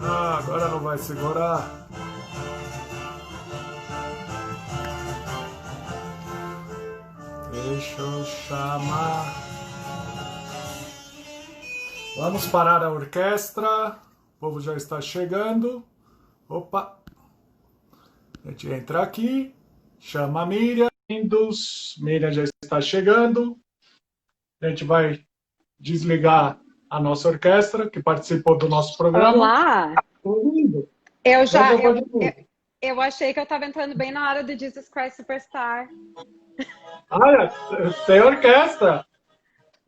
Ah, agora não vai segurar. Deixa eu chamar. Vamos parar a orquestra. O povo já está chegando. Opa! A gente entra aqui. Chama a Miriam. Miriam já está chegando. A gente vai desligar a nossa orquestra, que participou do nosso programa. Olá! Ouvindo. Eu achei que eu estava entrando bem na hora do Jesus Christ Superstar. Olha, tem orquestra.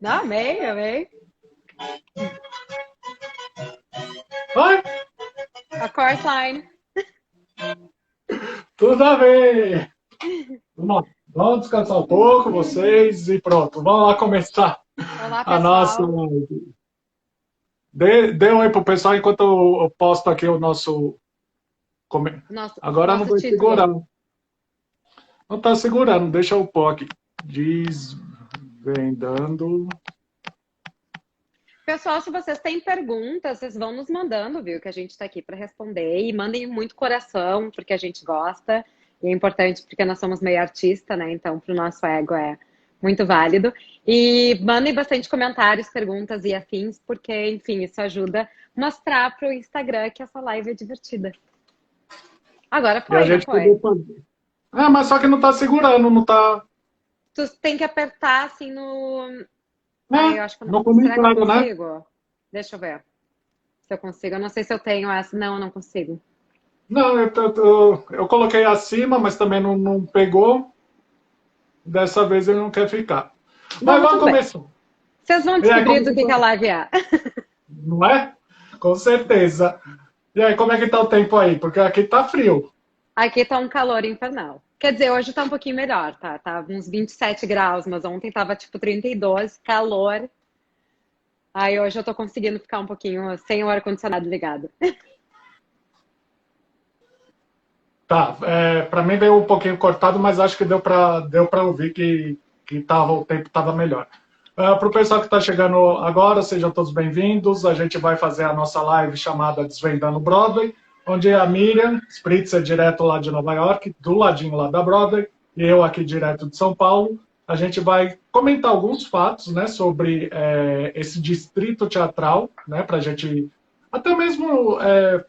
Não, amei. Oi? A chorus line. Tudo a ver. Vamos descansar um pouco, vocês, e pronto. Vamos lá começar Olá, a pessoal. nossa live. Dê um oi pro pessoal enquanto eu posto aqui o nosso... Agora não vai segurar. Não tá segurando, deixa eu pôr aqui. Desvendando. Pessoal, se vocês têm perguntas, vocês vão nos mandando, viu? Que a gente está aqui para responder. E mandem muito coração, porque a gente gosta. E é importante porque nós somos meio artista, né? Então, para o nosso ego é muito válido. E mandem bastante comentários, perguntas e afins, porque, enfim, isso ajuda a mostrar para o Instagram que essa live é divertida. Agora foi, E a gente poder fazer. Ah, mas só que não tá segurando, não tá... Tu tem que apertar assim no... eu acho que no será que eu comentário, né? consigo? Deixa eu ver se eu consigo. Eu não sei se eu tenho essa. Não, eu não consigo. Não, eu coloquei acima, mas também não pegou. Dessa vez ele não quer ficar. Mas vamos começar. Vocês vão descobrir do que a live é. Não é? Com certeza. E aí, como é que tá o tempo aí? Porque aqui tá frio. Aqui tá um calor infernal. Quer dizer, hoje tá um pouquinho melhor, tá? Tá uns 27 graus, mas ontem tava tipo 32, calor. Aí hoje eu tô conseguindo ficar um pouquinho sem o ar-condicionado ligado. Tá, para mim veio um pouquinho cortado, mas acho que deu para ouvir que o tempo estava melhor. Para o pessoal que está chegando agora, sejam todos bem-vindos. A gente vai fazer a nossa live chamada Desvendando Broadway, onde a Miriam Spritzer, direto lá de Nova York, do ladinho lá da Broadway, e eu aqui direto de São Paulo, a gente vai comentar alguns fatos, né, sobre esse distrito teatral, né, para a gente... Até mesmo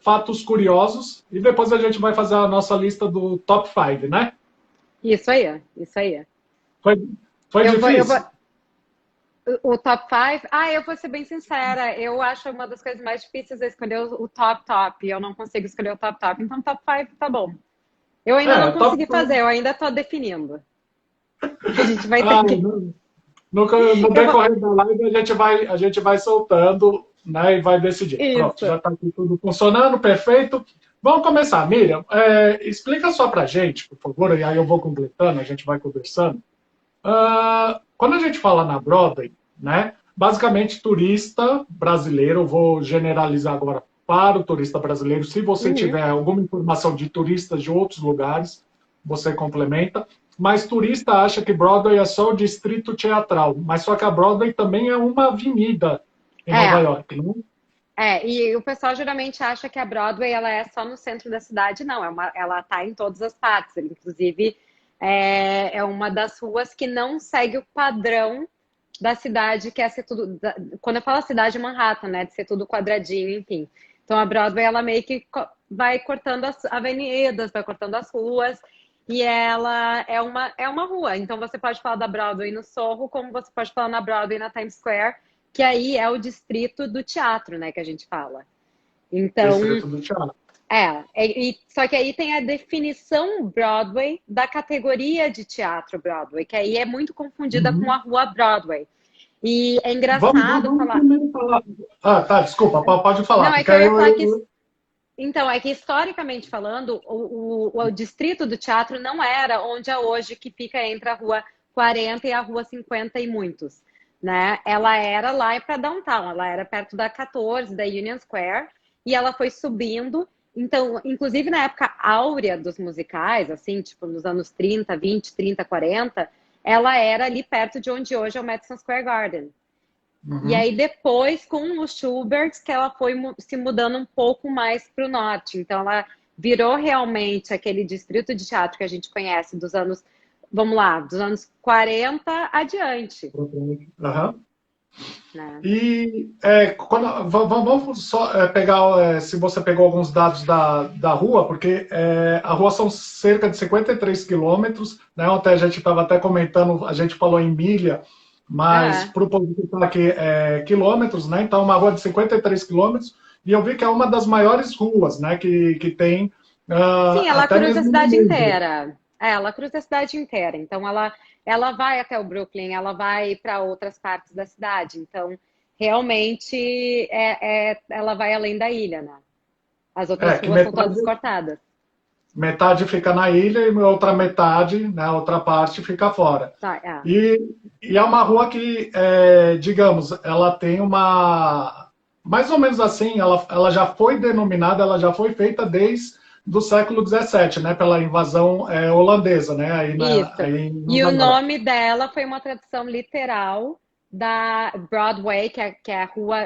fatos curiosos. E depois a gente vai fazer a nossa lista do top 5, né? Isso aí, isso aí. Foi difícil? O top 5? Eu vou ser bem sincera. Eu acho uma das coisas mais difíceis é escolher o top. Eu não consigo escolher o top. Então, top 5 tá bom. Eu ainda não consegui fazer, eu ainda tô definindo. A gente vai ter que... No decorrer da live, a gente vai soltando, né, e vai decidir. Isso. Pronto, já está aqui tudo funcionando, perfeito. Vamos começar. Miriam, explica só pra gente, por favor, e aí eu vou completando, a gente vai conversando. Quando a gente fala na Broadway, né, basicamente turista brasileiro, eu vou generalizar agora para o turista brasileiro, se você tiver alguma informação de turistas de outros lugares, você complementa. Mas turista acha que Broadway é só o distrito teatral, mas só que a Broadway também é uma avenida em Nova York, não é? E o pessoal geralmente acha que a Broadway ela é só no centro da cidade, não. Ela está em todas as partes. Inclusive, é uma das ruas que não segue o padrão da cidade, que é ser tudo... Quando eu falo cidade, Manhattan, né? De ser tudo quadradinho, enfim. Então, a Broadway, ela meio que vai cortando as avenidas, vai cortando as ruas... E ela é uma rua. Então, você pode falar da Broadway no Soho, como você pode falar na Broadway na Times Square, que aí é o distrito do teatro, né, que a gente fala. Então, distrito do teatro. Só que aí tem a definição Broadway da categoria de teatro Broadway, que aí é muito confundida com a rua Broadway. E é engraçado falar... tá, desculpa, pode falar. Não, é que eu ia falar que... Então, é que historicamente falando, o distrito do teatro não era onde é hoje, que fica entre a rua 40 e a Rua 50 e muitos, né? Ela era lá para Downtown, ela era perto da 14, da Union Square, e ela foi subindo. Então, inclusive na época áurea dos musicais, assim, tipo nos anos 30, 20, 30, 40, ela era ali perto de onde hoje é o Madison Square Garden. Uhum. E aí depois, com os Schuberts, que ela foi se mudando um pouco mais para o norte. Então, ela virou realmente aquele distrito de teatro que a gente conhece dos anos, vamos lá, dos anos 40 adiante. Uhum. Né? E vamos só pegar, se você pegou alguns dados da rua, porque a rua são cerca de 53 quilômetros, né? Ontem a gente estava até comentando, a gente falou em milha, mas para o povo que está aqui quilômetros, né? Então, uma rua de 53 quilômetros, e eu vi que é uma das maiores ruas, né? Que tem. Sim, ela até cruza a mesmo cidade inteira. Ela cruza a cidade inteira. Então, ela vai até o Brooklyn, ela vai para outras partes da cidade. Então, realmente, ela vai além da ilha, né? As outras que ruas são todas cortadas. metade fica na ilha e outra metade, né, outra parte fica fora. Tá, E é uma rua que, digamos, ela tem uma... Mais ou menos assim, ela já foi denominada, ela já foi feita desde do século XVII, né, pela invasão holandesa, né, Isso. E o nome dela foi uma tradução literal da Broadway, que é a rua,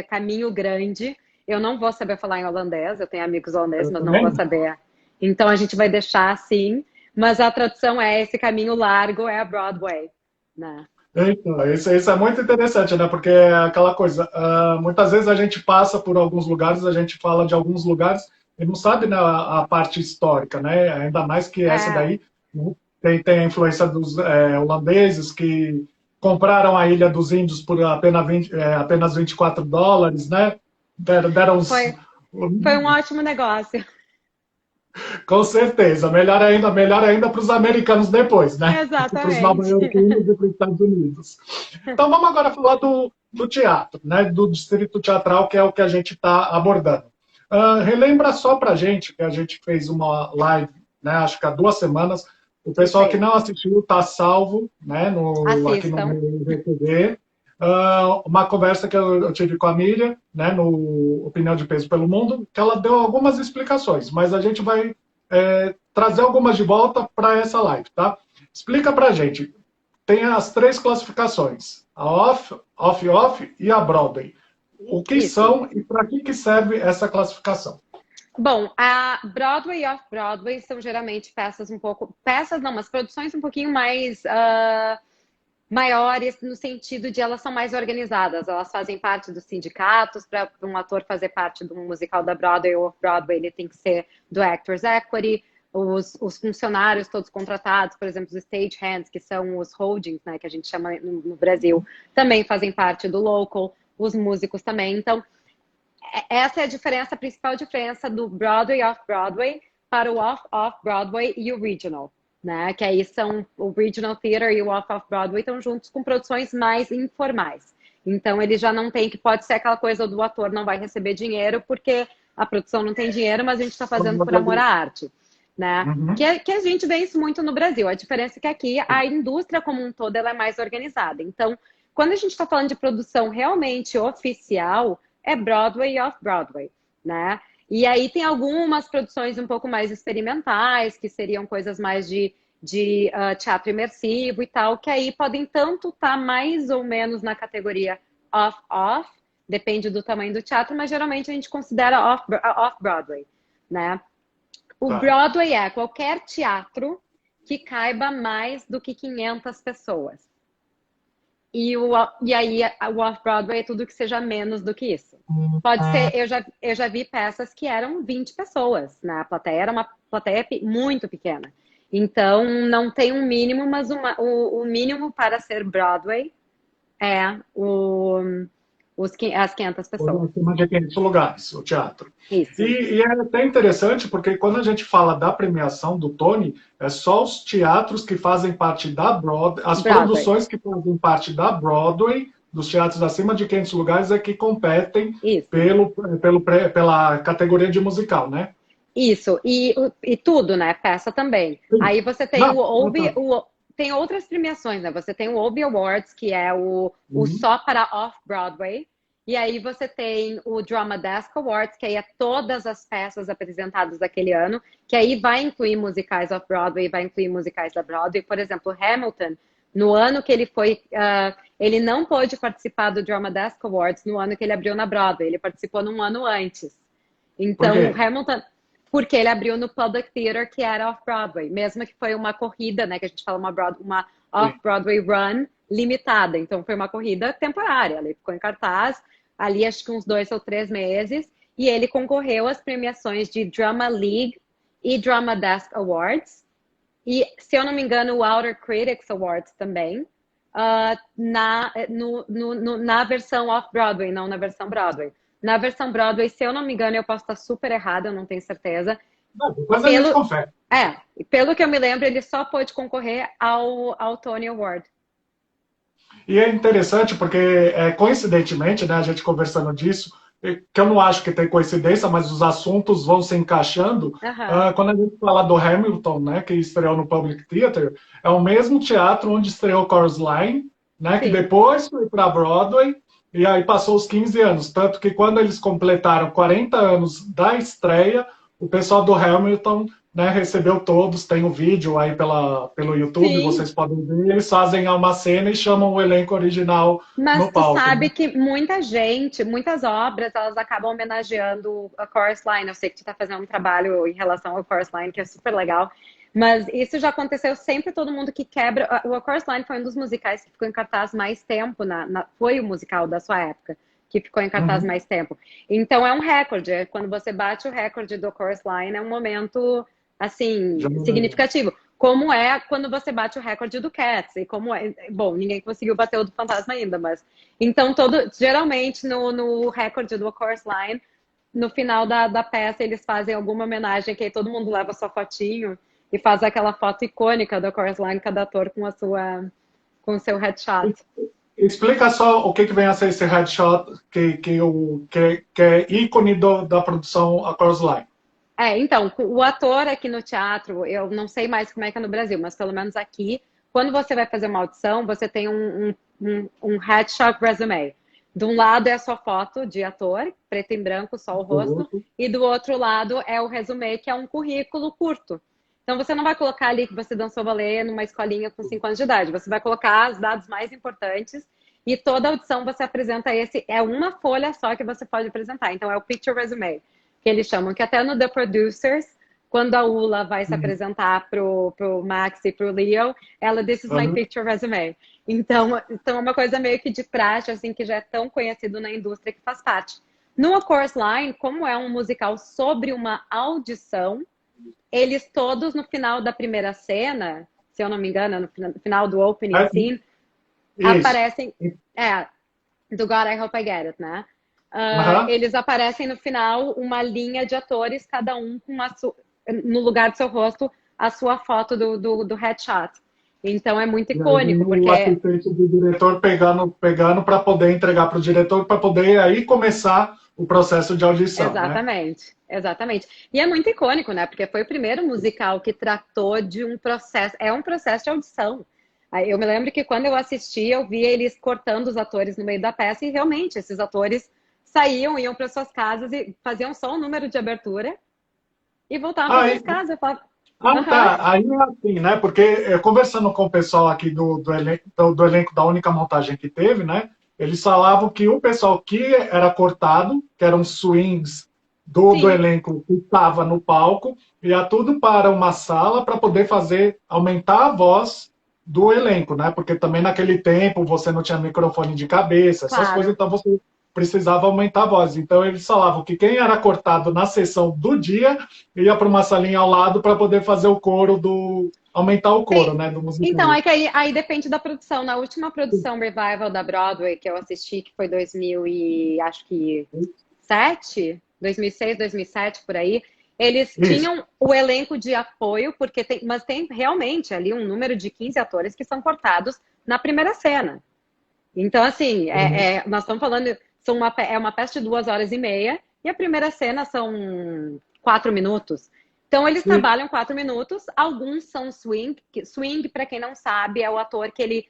Caminho Grande. Eu não vou saber falar em holandês, eu tenho amigos holandeses, mas não vou saber. Então a gente vai deixar assim, mas a tradução é esse caminho largo é a Broadway, né? Então, isso é muito interessante, né? Porque é aquela coisa, muitas vezes a gente passa por alguns lugares, a gente fala de alguns lugares e não sabe, né, a parte histórica, né? Ainda mais que essa daí, né, tem a influência dos holandeses que compraram a Ilha dos Índios por apenas $24, né? Deram uns... Foi um ótimo negócio. Com certeza, melhor ainda para os americanos depois, né? Exatamente. Para os nova-iorquinos e para os Estados Unidos. Então vamos agora falar do teatro, né? Do distrito teatral, que é o que a gente está abordando. Relembra só para a gente, que a gente fez uma live, né? Acho que há 2 semanas. O pessoal que não assistiu está salvo, né? Aqui no VTV. Uma conversa que eu tive com a Miriam, né, no Opinião de Peso pelo Mundo, que ela deu algumas explicações, mas a gente vai trazer algumas de volta para essa live, tá? Explica para a gente. Tem as 3 classificações, a Off e a Broadway. O que são e para que serve essa classificação? Bom, a Broadway e Off-Broadway são geralmente mas produções um pouquinho mais... maiores no sentido de elas são mais organizadas, elas fazem parte dos sindicatos. Para um ator fazer parte do musical da Broadway ou Off-Broadway, ele tem que ser do Actors Equity. Os funcionários todos contratados, por exemplo, os stagehands, que são os holdings, né, que a gente chama no Brasil, também fazem parte do local, os músicos também. Então, essa é a principal diferença do Broadway e Off-Broadway para o Off-Broadway e o Regional. Né? Que aí são o Regional Theater e o Off-Broadway estão juntos com produções mais informais. Então ele já não tem, que pode ser aquela coisa do ator não vai receber dinheiro porque a produção não tem dinheiro, mas a gente está fazendo por amor à arte. Né? Uhum. Que a gente vê isso muito no Brasil. A diferença é que aqui a indústria como um todo ela é mais organizada. Então, quando a gente está falando de produção realmente oficial, é Broadway e Off-Broadway. Né? E aí tem algumas produções um pouco mais experimentais, que seriam coisas mais de teatro imersivo e tal, que aí podem tanto estar mais ou menos na categoria off-off, depende do tamanho do teatro, mas geralmente a gente considera off-Broadway, né? O Broadway é qualquer teatro que caiba mais do que 500 pessoas. E aí o Off-Broadway é tudo que seja menos do que isso. Pode ser, eu já vi peças que eram 20 pessoas, né? A plateia era uma plateia muito pequena. Então, não tem um mínimo, mas o mínimo para ser Broadway é as 500 pessoas. Acima de 500 lugares, o teatro. Isso. E é até interessante, porque quando a gente fala da premiação do Tony, é só os teatros que fazem parte da Broadway, produções que fazem parte da Broadway, dos teatros acima de 500 lugares, é que competem pela categoria de musical, né? Isso, e tudo, né? Peça também. Sim. Aí você tem tem outras premiações, né? Você tem o Obie Awards, que é o Uhum. só para Off-Broadway. E aí você tem o Drama Desk Awards, que aí é todas as peças apresentadas daquele ano, que aí vai incluir musicais off-Broadway, vai incluir musicais da Broadway. Por exemplo, Hamilton, no ano que ele foi... ele não pôde participar do Drama Desk Awards no ano que ele abriu na Broadway. Ele participou num ano antes. Por Então, quê? o Hamilton... Porque ele abriu no Public Theater, que era off-Broadway. Mesmo que foi uma corrida, né? Que a gente fala uma Sim. off-Broadway run limitada. Então, foi uma corrida temporária. Ele ficou em cartaz ali, acho que uns 2 ou 3 meses. E ele concorreu às premiações de Drama League e Drama Desk Awards. E, se eu não me engano, o Outer Critics Awards também. Na versão off-Broadway, não na versão Broadway. Na versão Broadway, se eu não me engano, eu posso estar super errada, eu não tenho certeza. Não, depois a gente confere. Pelo que eu me lembro, ele só pôde concorrer ao Tony Award. E é interessante porque, coincidentemente, né, a gente conversando disso, que eu não acho que tem coincidência, mas os assuntos vão se encaixando. Quando a gente fala do Hamilton, né, que estreou no Public Theater, é o mesmo teatro onde estreou Chorus Line, né, que depois foi para Broadway, e aí passou os 15 anos. Tanto que quando eles completaram 40 anos da estreia, o pessoal do Hamilton, né, recebeu todos, tem o vídeo aí pelo YouTube, Sim. Vocês podem ver, eles fazem uma cena e chamam o elenco original Mas no palco. Mas tu sabe que muita gente, muitas obras, elas acabam homenageando a Chorus Line. Eu sei que tu tá fazendo um trabalho em relação ao Chorus Line, que é super legal, mas isso já aconteceu sempre, todo mundo que quebra... O A Chorus Line foi um dos musicais que ficou em cartaz mais tempo, foi o musical da sua época, que ficou em cartaz mais tempo. Então é um recorde, quando você bate o recorde do Chorus Line, é um momento... assim, significativo. Como é quando você bate o recorde do Cats. E como é... Bom, ninguém conseguiu bater o do Fantasma ainda, mas... Então, geralmente, no recorde do A Chorus Line, no final da peça, eles fazem alguma homenagem, que aí todo mundo leva sua fotinho e faz aquela foto icônica do A Chorus Line, cada ator com o seu headshot. Explica só o que vem a ser esse headshot, que é ícone da produção A Chorus Line. Então, o ator aqui no teatro, eu não sei mais como é que é no Brasil, mas pelo menos aqui, quando você vai fazer uma audição, você tem um headshot resume. De um lado é a sua foto de ator, preto e branco, só o rosto, e do outro lado é o resume, que é um currículo curto. Então, você não vai colocar ali que você dançou balé numa escolinha com 5 anos de idade, você vai colocar os dados mais importantes e toda audição você apresenta é uma folha só que você pode apresentar. Então, é o picture resume, que eles chamam, que até no The Producers, quando a Ula vai se apresentar pro Max e pro Leo, ela "This is my picture resume". Então é uma coisa meio que de praxe, assim, que já é tão conhecido na indústria que faz parte. No A Chorus Line, como é um musical sobre uma audição, eles todos no final da primeira cena, se eu não me engano, no final do opening scene, aparecem... do God, I Hope I Get It, né? Eles aparecem no final uma linha de atores, cada um com no lugar do seu rosto, a sua foto do headshot. Então é muito icônico, porque... O assistente do diretor pegando para poder entregar para o diretor, para poder aí começar o processo de audição. Exatamente, né? Exatamente. E é muito icônico, né? Porque foi o primeiro musical que tratou de um processo... É um processo de audição. Eu me lembro que quando eu assisti, eu via eles cortando os atores no meio da peça e realmente esses atores saíam, iam para suas casas e faziam só o número de abertura e voltavam para suas casas. Eu falava, tá. Aí é assim, né? Porque conversando com o pessoal aqui do elenco da única montagem que teve, né? Eles falavam que o pessoal que era cortado, que eram swings do elenco que estava no palco, ia tudo para uma sala para poder aumentar a voz do elenco, né? Porque também naquele tempo você não tinha microfone de cabeça, essas coisas, então você precisava aumentar a voz. Então eles falavam que quem era cortado na sessão do dia ia para uma salinha ao lado para poder fazer o coro aumentar o coro, né, do musical. Então, é que aí depende da produção. Na última produção Revival da Broadway que eu assisti, que foi 2007, 2006, 2007, por aí, eles tinham o elenco de apoio, mas tem realmente ali um número de 15 atores que são cortados na primeira cena. Então, assim, nós estamos falando, é uma peça de 2 horas e meia, e a primeira cena são 4 minutos. Então, eles Sim. trabalham 4 minutos, alguns são swing. Swing, para quem não sabe, é o ator que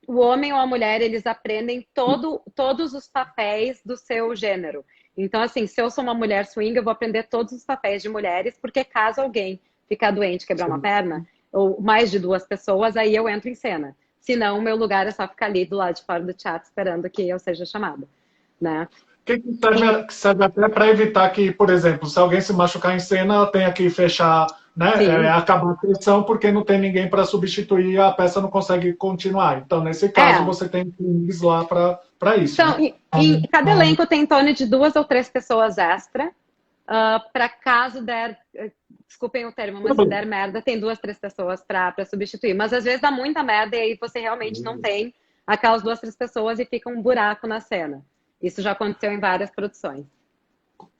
o homem ou a mulher, eles aprendem todos os papéis do seu gênero. Então, assim, se eu sou uma mulher swing, eu vou aprender todos os papéis de mulheres, porque caso alguém ficar doente, quebrar uma perna, ou mais de 2 pessoas, aí eu entro em cena. Senão, o meu lugar é só ficar ali do lado de fora do teatro, esperando que eu seja chamada, né? Que serve até para evitar que, por exemplo, se alguém se machucar em cena, tenha que fechar, né, acabar a sessão, porque não tem ninguém para substituir, a peça não consegue continuar. Então, nesse caso, você tem swings lá para isso. Então, né? cada elenco tem em torno de 2 ou 3 pessoas extra. Para caso der, desculpem o termo, mas se der merda, tem 2, 3 pessoas para substituir. Mas às vezes dá muita merda e aí você realmente não tem aquelas 2, 3 pessoas e fica um buraco na cena. Isso já aconteceu em várias produções.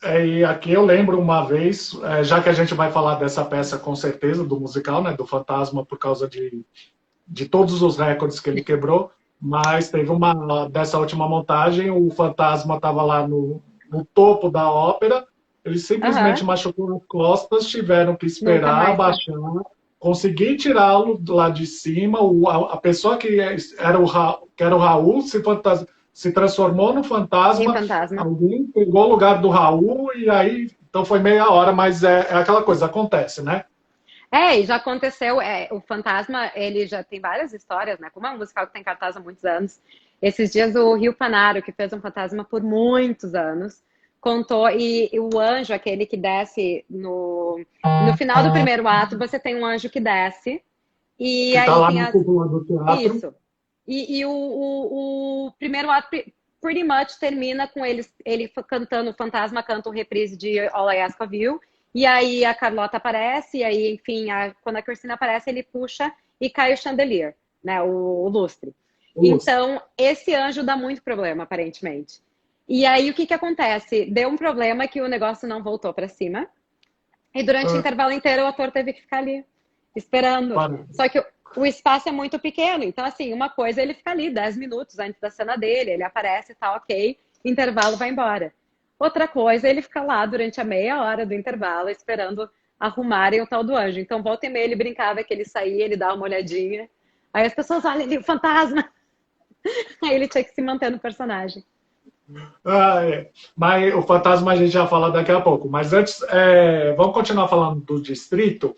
E aqui eu lembro uma vez, já que a gente vai falar dessa peça com certeza, do musical, né, do Fantasma, por causa de todos os recordes que ele quebrou, mas teve dessa última montagem, o Fantasma estava lá no topo da ópera, ele simplesmente machucou as costas, tiveram que esperar abaixar, conseguir tirá-lo lá de cima, a pessoa que era o Raul se transformou no fantasma, alguém pegou o lugar do Raul e aí, então foi meia hora, mas é aquela coisa, acontece, né? E já aconteceu, o Fantasma, ele já tem várias histórias, né? Como é um musical que tem cartaz há muitos anos. Esses dias o Rio Panaro, que fez um Fantasma por muitos anos, contou, e o anjo, aquele que desce no final do primeiro ato, você tem um anjo que desce, e que aí tá lá tem no cúpula do teatro. Isso. E o primeiro ato, pretty much, termina com ele cantando, o fantasma canta um reprise de All I Ask of You, e aí a Carlota aparece, e aí, enfim, quando a Cristina aparece, ele puxa e cai o chandelier, né, o lustre. Então, esse anjo dá muito problema, aparentemente. E aí, o que acontece? Deu um problema que o negócio não voltou para cima, e durante o intervalo inteiro o ator teve que ficar ali, esperando. Só que o espaço é muito pequeno, então, assim, uma coisa é ele ficar ali 10 minutos antes da cena dele, ele aparece e tá ok, intervalo, vai embora. Outra coisa é ele ficar lá durante a meia hora do intervalo, esperando arrumarem o tal do anjo. Então, volta e meia, ele brincava que ele saía, ele dava uma olhadinha, aí as pessoas olham ali, o fantasma! Aí ele tinha que se manter no personagem. Mas o fantasma a gente já fala daqui a pouco. Mas antes, vamos continuar falando do distrito.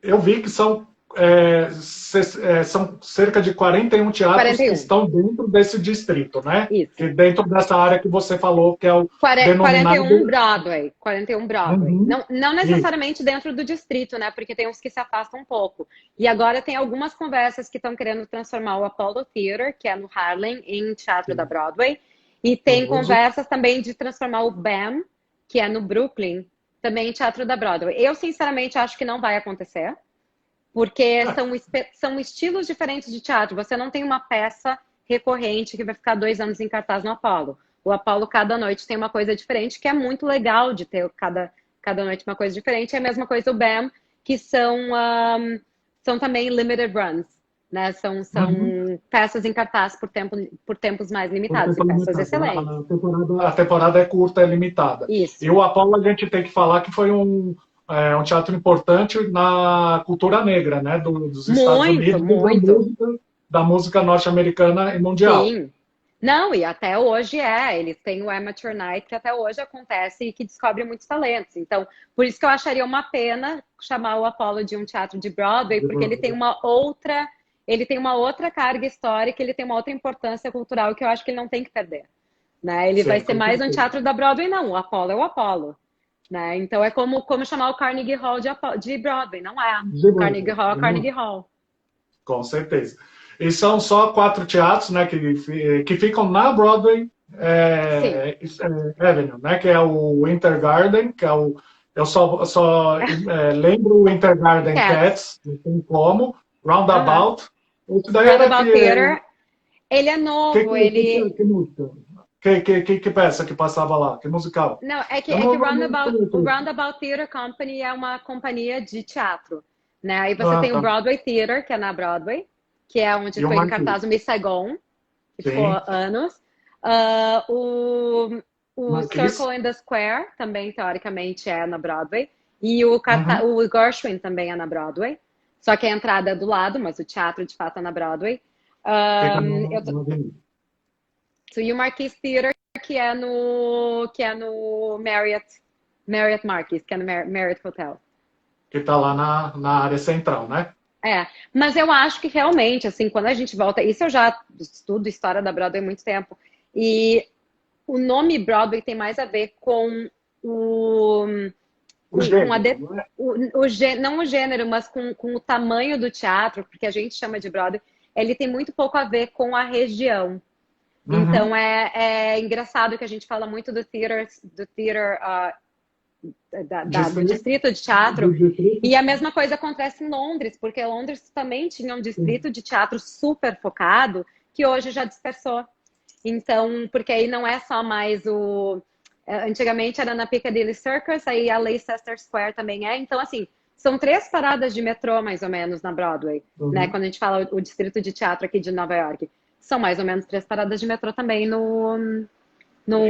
Eu vi que são cerca de 41 teatros que estão dentro desse distrito, né? Isso. Que dentro dessa área que você falou, que é o 41 Broadway. 41 Broadway. Uhum. Não necessariamente dentro do distrito, né? Porque tem uns que se afastam um pouco. E agora tem algumas conversas que estão querendo transformar o Apollo Theater, que é no Harlem, em teatro da Broadway. E tem conversas também de transformar o BAM, que é no Brooklyn, também em teatro da Broadway. Eu, sinceramente, acho que não vai acontecer. Porque são estilos diferentes de teatro. Você não tem uma peça recorrente que vai ficar 2 anos em cartaz no Apollo. O Apollo, cada noite, tem uma coisa diferente, que é muito legal de ter cada noite uma coisa diferente. É a mesma coisa o BAM, que são também limited runs. Né? São peças em cartaz por tempos mais limitados, e peças excelentes. A temporada é curta, é limitada. Isso. E o Apollo, a gente tem que falar que foi um teatro importante na cultura negra, né? Dos Estados Unidos, da música norte-americana e mundial. Sim. Não, e até hoje eles têm o Amateur Night, que até hoje acontece e que descobre muitos talentos. Então, por isso que eu acharia uma pena chamar o Apollo de um teatro de Broadway, porque ele tem uma outra carga histórica, ele tem uma outra importância cultural que eu acho que ele não tem que perder. Né? Ele vai ser mais um teatro da Broadway, não. O Apollo é o Apollo. Né? Então é como chamar o Carnegie Hall de Broadway, não é? Carnegie Hall é Carnegie Hall. Com certeza. E são só 4 teatros, né, que ficam na Broadway Avenue, né, que é o Winter Garden, que é eu só lembro o Winter Garden Cats, não tem como, Roundabout. Roundabout Theater, ele é novo, Que música? Que peça que passava lá? Que musical? Não, o Roundabout Theater Company é uma companhia de teatro. Né? Aí você tem o Broadway Theater, que é na Broadway, que é onde foi em cartaz o Miss Saigon, que ficou anos. O Marquise. Circle in the Square também, teoricamente, é na Broadway. E o Uhum. Gershwin também é na Broadway. Só que a entrada é do lado, mas o teatro, de fato, é na Broadway. Fica Eu no Avenida. E o Marquise Theater, que é no Marriott Marquis, que é no Marriott Hotel. Que está lá na área central, né? É, mas eu acho que realmente, assim, quando a gente volta, isso eu já estudo história da Broadway há muito tempo, e o nome Broadway tem mais a ver com o, O com a gênero, de- não é? não o gênero, mas com o tamanho do teatro, porque a gente chama de Broadway, ele tem muito pouco a ver com a região. Então Uhum. é engraçado que a gente fala muito do Distrito, distrito de teatro. do distrito. E a mesma coisa acontece em Londres, porque Londres também tinha um distrito de teatro super focado, que hoje já dispersou. Então, porque aí não é só mais o. Antigamente era na Piccadilly Circus, aí a Leicester Square também é. Então, assim, são 3 paradas de metrô, mais ou menos, na Broadway, né? Uhum. Quando a gente fala o distrito de teatro aqui de Nova York. São mais ou menos 3 paradas de metrô também Em em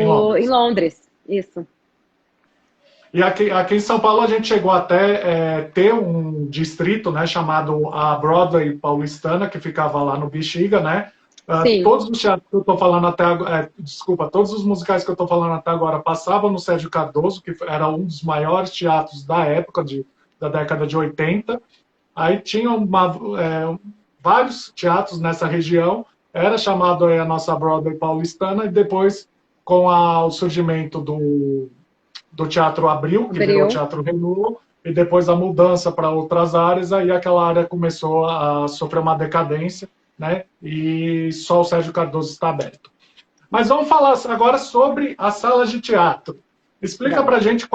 Londres. Londres. Isso. E aqui em São Paulo a gente chegou até ter um distrito, né, chamado a Broadway Paulistana, que ficava lá no Bexiga, né? Sim, Todos os teatros que eu estou falando até agora, desculpa, todos os musicais que eu estou falando até agora passavam no Sérgio Cardoso, que era um dos maiores teatros da época, da década de 80. Aí tinha vários teatros nessa região, era chamado aí a nossa Broadway Paulistana, e depois, com o surgimento do Teatro Abril, que virou abriu. Teatro Renault, e depois a mudança para outras áreas, aí aquela área começou a sofrer uma decadência, né? E só o Sérgio Cardoso está aberto. Mas vamos falar agora sobre as salas de teatro. Explica Vamos. para a gente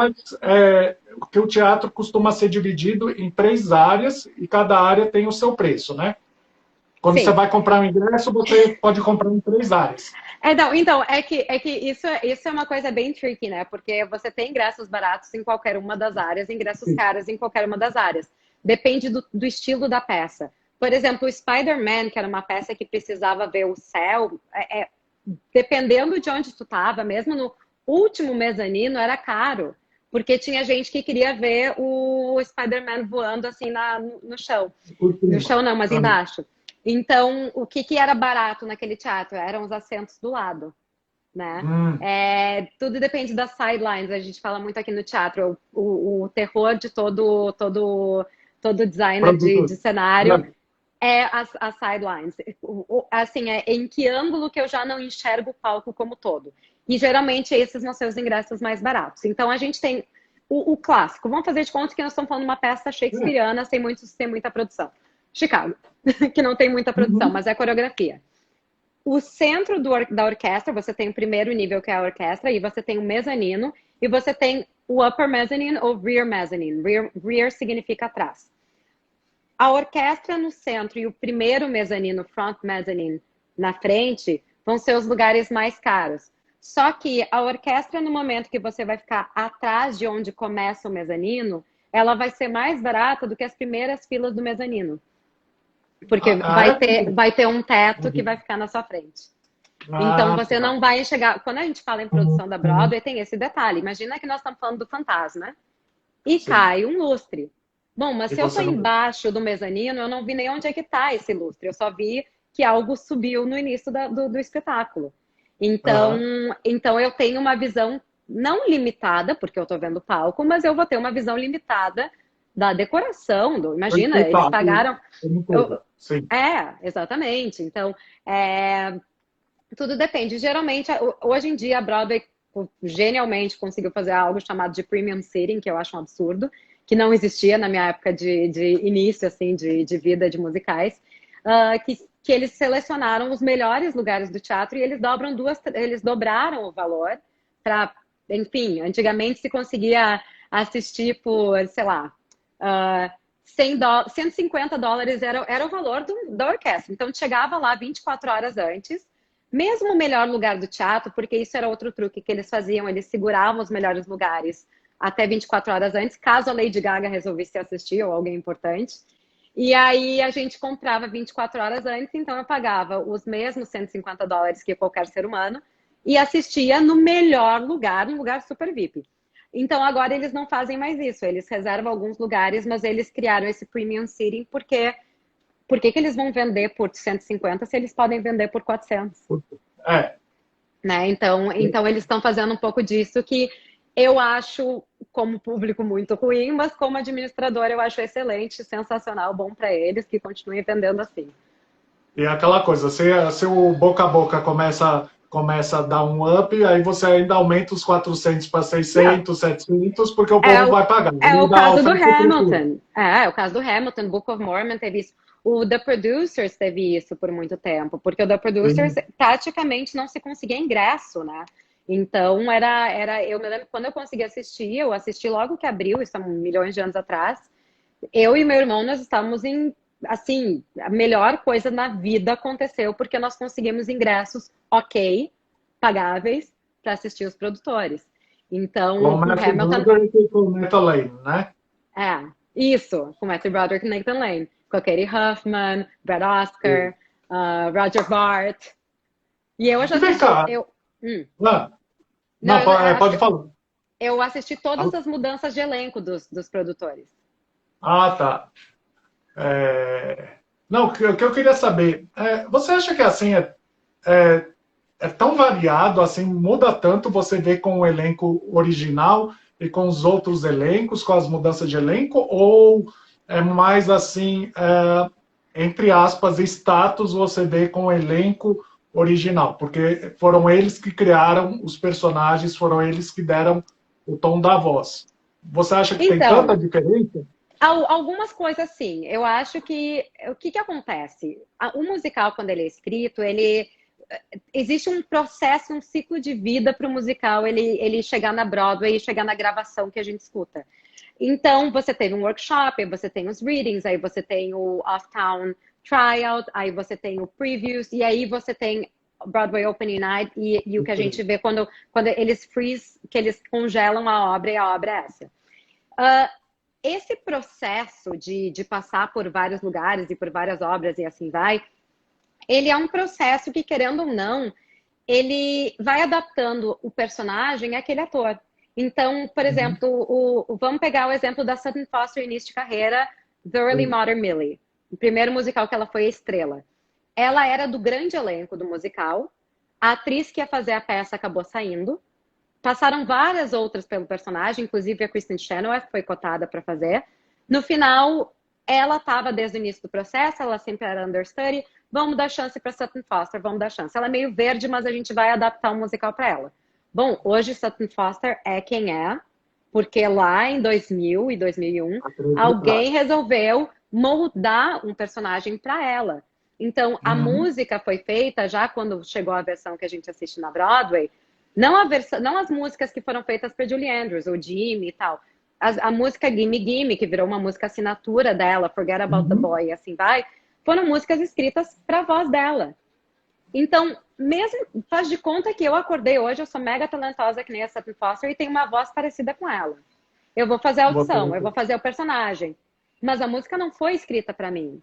que o teatro costuma ser dividido em 3 áreas e cada área tem o seu preço, né? Quando você Sim. vai comprar um ingresso, você pode comprar em 3 áreas. Então, é que isso é uma coisa bem tricky, né? Porque você tem ingressos baratos em qualquer uma das áreas, ingressos Sim. caros em qualquer uma das áreas. Depende do estilo da peça. Por exemplo, o Spider-Man, que era uma peça que precisava ver o céu, dependendo de onde tu estava, mesmo no último mezanino, era caro. Porque tinha gente que queria ver o Spider-Man voando assim no chão. Por No cima. chão não, mas Uhum. embaixo. Então, o que era barato naquele teatro? Eram os assentos do lado, né? Hum. Tudo depende das sidelines. A gente fala muito aqui no teatro. O terror de todo designer Produtor. de cenário é as sidelines. Assim, é em que ângulo que eu já não enxergo o palco como todo. E geralmente esses vão ser os ingressos mais baratos. Então a gente tem o clássico. Vamos fazer de conta que nós estamos falando de uma peça shakespeariana sem muita produção. Chicago, que não tem muita produção, Uhum. mas é coreografia. O centro da orquestra, você tem o primeiro nível, que é a orquestra, e você tem o mezanino, e você tem o upper mezzanine ou rear mezzanine. Rear significa atrás. A orquestra no centro e o primeiro mezanino, front mezzanine, na frente, vão ser os lugares mais caros. Só que a orquestra, no momento que você vai ficar atrás de onde começa o mezanino, ela vai ser mais barata do que as primeiras filas do mezanino. Porque vai ter um teto que vai ficar na sua frente. Então você Tá. não vai chegar. Quando a gente fala em produção da Uhum. Broadway, tem esse detalhe. Imagina que nós estamos falando do fantasma e Sim. cai um lustre. Bom, mas E se eu estou você não. embaixo do mezanino, eu não vi nem onde é que está esse lustre. Eu só vi que algo subiu no início do espetáculo. Então, Uhum. então eu tenho uma visão não limitada, porque eu estou vendo o palco, mas eu vou ter uma visão limitada da decoração. O Imagina, eles espetáculo pagaram. como um todo. Sim. Exatamente. Então, tudo depende. Geralmente, hoje em dia, a Broadway genialmente conseguiu fazer algo chamado de premium seating, que eu acho um absurdo, que não existia na minha época de início, assim, de vida de musicais, que eles selecionaram os melhores lugares do teatro e eles dobraram o valor para, enfim, antigamente se conseguia assistir por, sei lá, $150 era o valor da orquestra. Então, chegava lá 24 horas antes, mesmo o melhor lugar do teatro, porque isso era outro truque que eles faziam, eles seguravam os melhores lugares até 24 horas antes, caso a Lady Gaga resolvesse assistir ou alguém importante. E aí a gente comprava 24 horas antes, então eu pagava os mesmos $150 que qualquer ser humano e assistia no melhor lugar, um lugar super VIP. Então agora eles não fazem mais isso, eles reservam alguns lugares, mas eles criaram esse premium seating porque por que eles vão vender por 150 se eles podem vender por 400? É. Né? Então eles estão fazendo um pouco disso que eu acho como público muito ruim, mas como administrador eu acho excelente, sensacional, bom para eles, que continuem vendendo assim. E aquela coisa, se o boca a boca começa a dar um up, aí você ainda aumenta os 400 para 600, 700, porque o povo vai pagar. É o caso do Hamilton. É o caso do Hamilton, Book of Mormon teve isso. O The Producers teve isso por muito tempo, porque o The Producers praticamente não se conseguia ingresso, né? Então, eu me lembro, quando eu consegui assistir, eu assisti logo que abriu, isso há milhões de anos atrás, eu e meu irmão, nós estávamos em, assim, a melhor coisa na vida aconteceu, porque nós conseguimos ingressos ok, pagáveis, para assistir os produtores. Então, com o Matthew Broderick e com o Nathan Lane, né? É, isso, com Matthew Broderick e Nathan Lane, com a Katie Huffman, Brad Oscar, Roger Bart. E eu já assisti. Pode falar. Eu assisti todas as mudanças de elenco dos produtores. Ah, tá. Não, o que eu queria saber, você acha que assim é tão variado, assim, muda tanto você ver com o elenco original e com os outros elencos, com as mudanças de elenco, ou é mais assim, entre aspas, status você vê com o elenco original? Porque foram eles que criaram os personagens, foram eles que deram o tom da voz. Você acha que tem tanta diferença? Algumas coisas sim. Eu acho que o que acontece? O musical, quando ele é escrito, existe um processo, um ciclo de vida para o musical ele chegar na Broadway e chegar na gravação que a gente escuta. Então, você teve um workshop, aí você tem os readings, aí você tem o off-town tryout, aí você tem o previews, e aí você tem Broadway Opening Night e o que a gente vê quando eles freeze, que eles congelam a obra, e a obra é essa. Esse processo de passar por vários lugares e por várias obras e assim vai, ele é um processo que, querendo ou não, ele vai adaptando o personagem àquele ator. Então, por exemplo, vamos pegar o exemplo da Sutton Foster, início de carreira, The Early Modern Millie. O primeiro musical que ela foi a estrela. Ela era do grande elenco do musical. A atriz que ia fazer a peça acabou saindo. Passaram várias outras pelo personagem, inclusive a Kristen Chenoweth foi cotada para fazer. No final, ela estava desde o início do processo, ela sempre era understudy. Vamos dar chance para Sutton Foster, vamos dar chance. Ela é meio verde, mas a gente vai adaptar um musical para ela. Bom, hoje Sutton Foster é quem é, porque lá em 2000 e 2001, alguém resolveu moldar um personagem para ela. Então, a música foi feita já quando chegou a versão que a gente assiste na Broadway, não as músicas que foram feitas para Julie Andrews, ou Jimmy e tal. A música Gimme Gimme, que virou uma música assinatura dela, Forget About the Boy, e assim vai, foram músicas escritas para a voz dela. Então, mesmo faz de conta que eu acordei hoje, eu sou mega talentosa que nem a Sutton Foster e tenho uma voz parecida com ela. Eu vou fazer a audição, eu vou fazer o personagem. Mas a música não foi escrita para mim.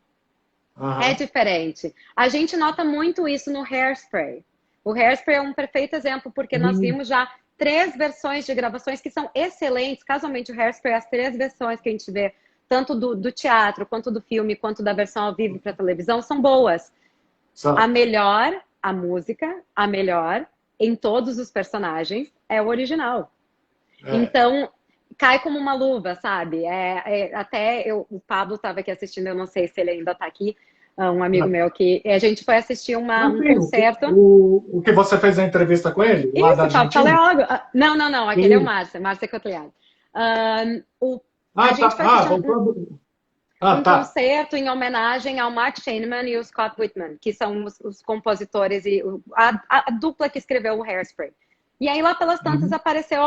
É diferente. A gente nota muito isso no Hairspray. O Hairspray é um perfeito exemplo, porque nós vimos já 3 versões de gravações que são excelentes. Casualmente, o Hairspray, as 3 versões que a gente vê, tanto do teatro, quanto do filme, quanto da versão ao vivo para televisão, são boas. A melhor, a música, a melhor, em todos os personagens, é o original. Então, cai como uma luva, sabe? O Pablo estava aqui assistindo, eu não sei se ele ainda está aqui, um amigo meu que a gente foi assistir um concerto. O que você fez a entrevista com ele? Lá da Argentina? Falei algo. Não, aquele é o Márcia Cotliado. A gente foi assistir concerto em homenagem ao Mark Shaneman e o Scott Whitman, que são os compositores e a dupla que escreveu o Hairspray. E aí, lá pelas tantas, apareceu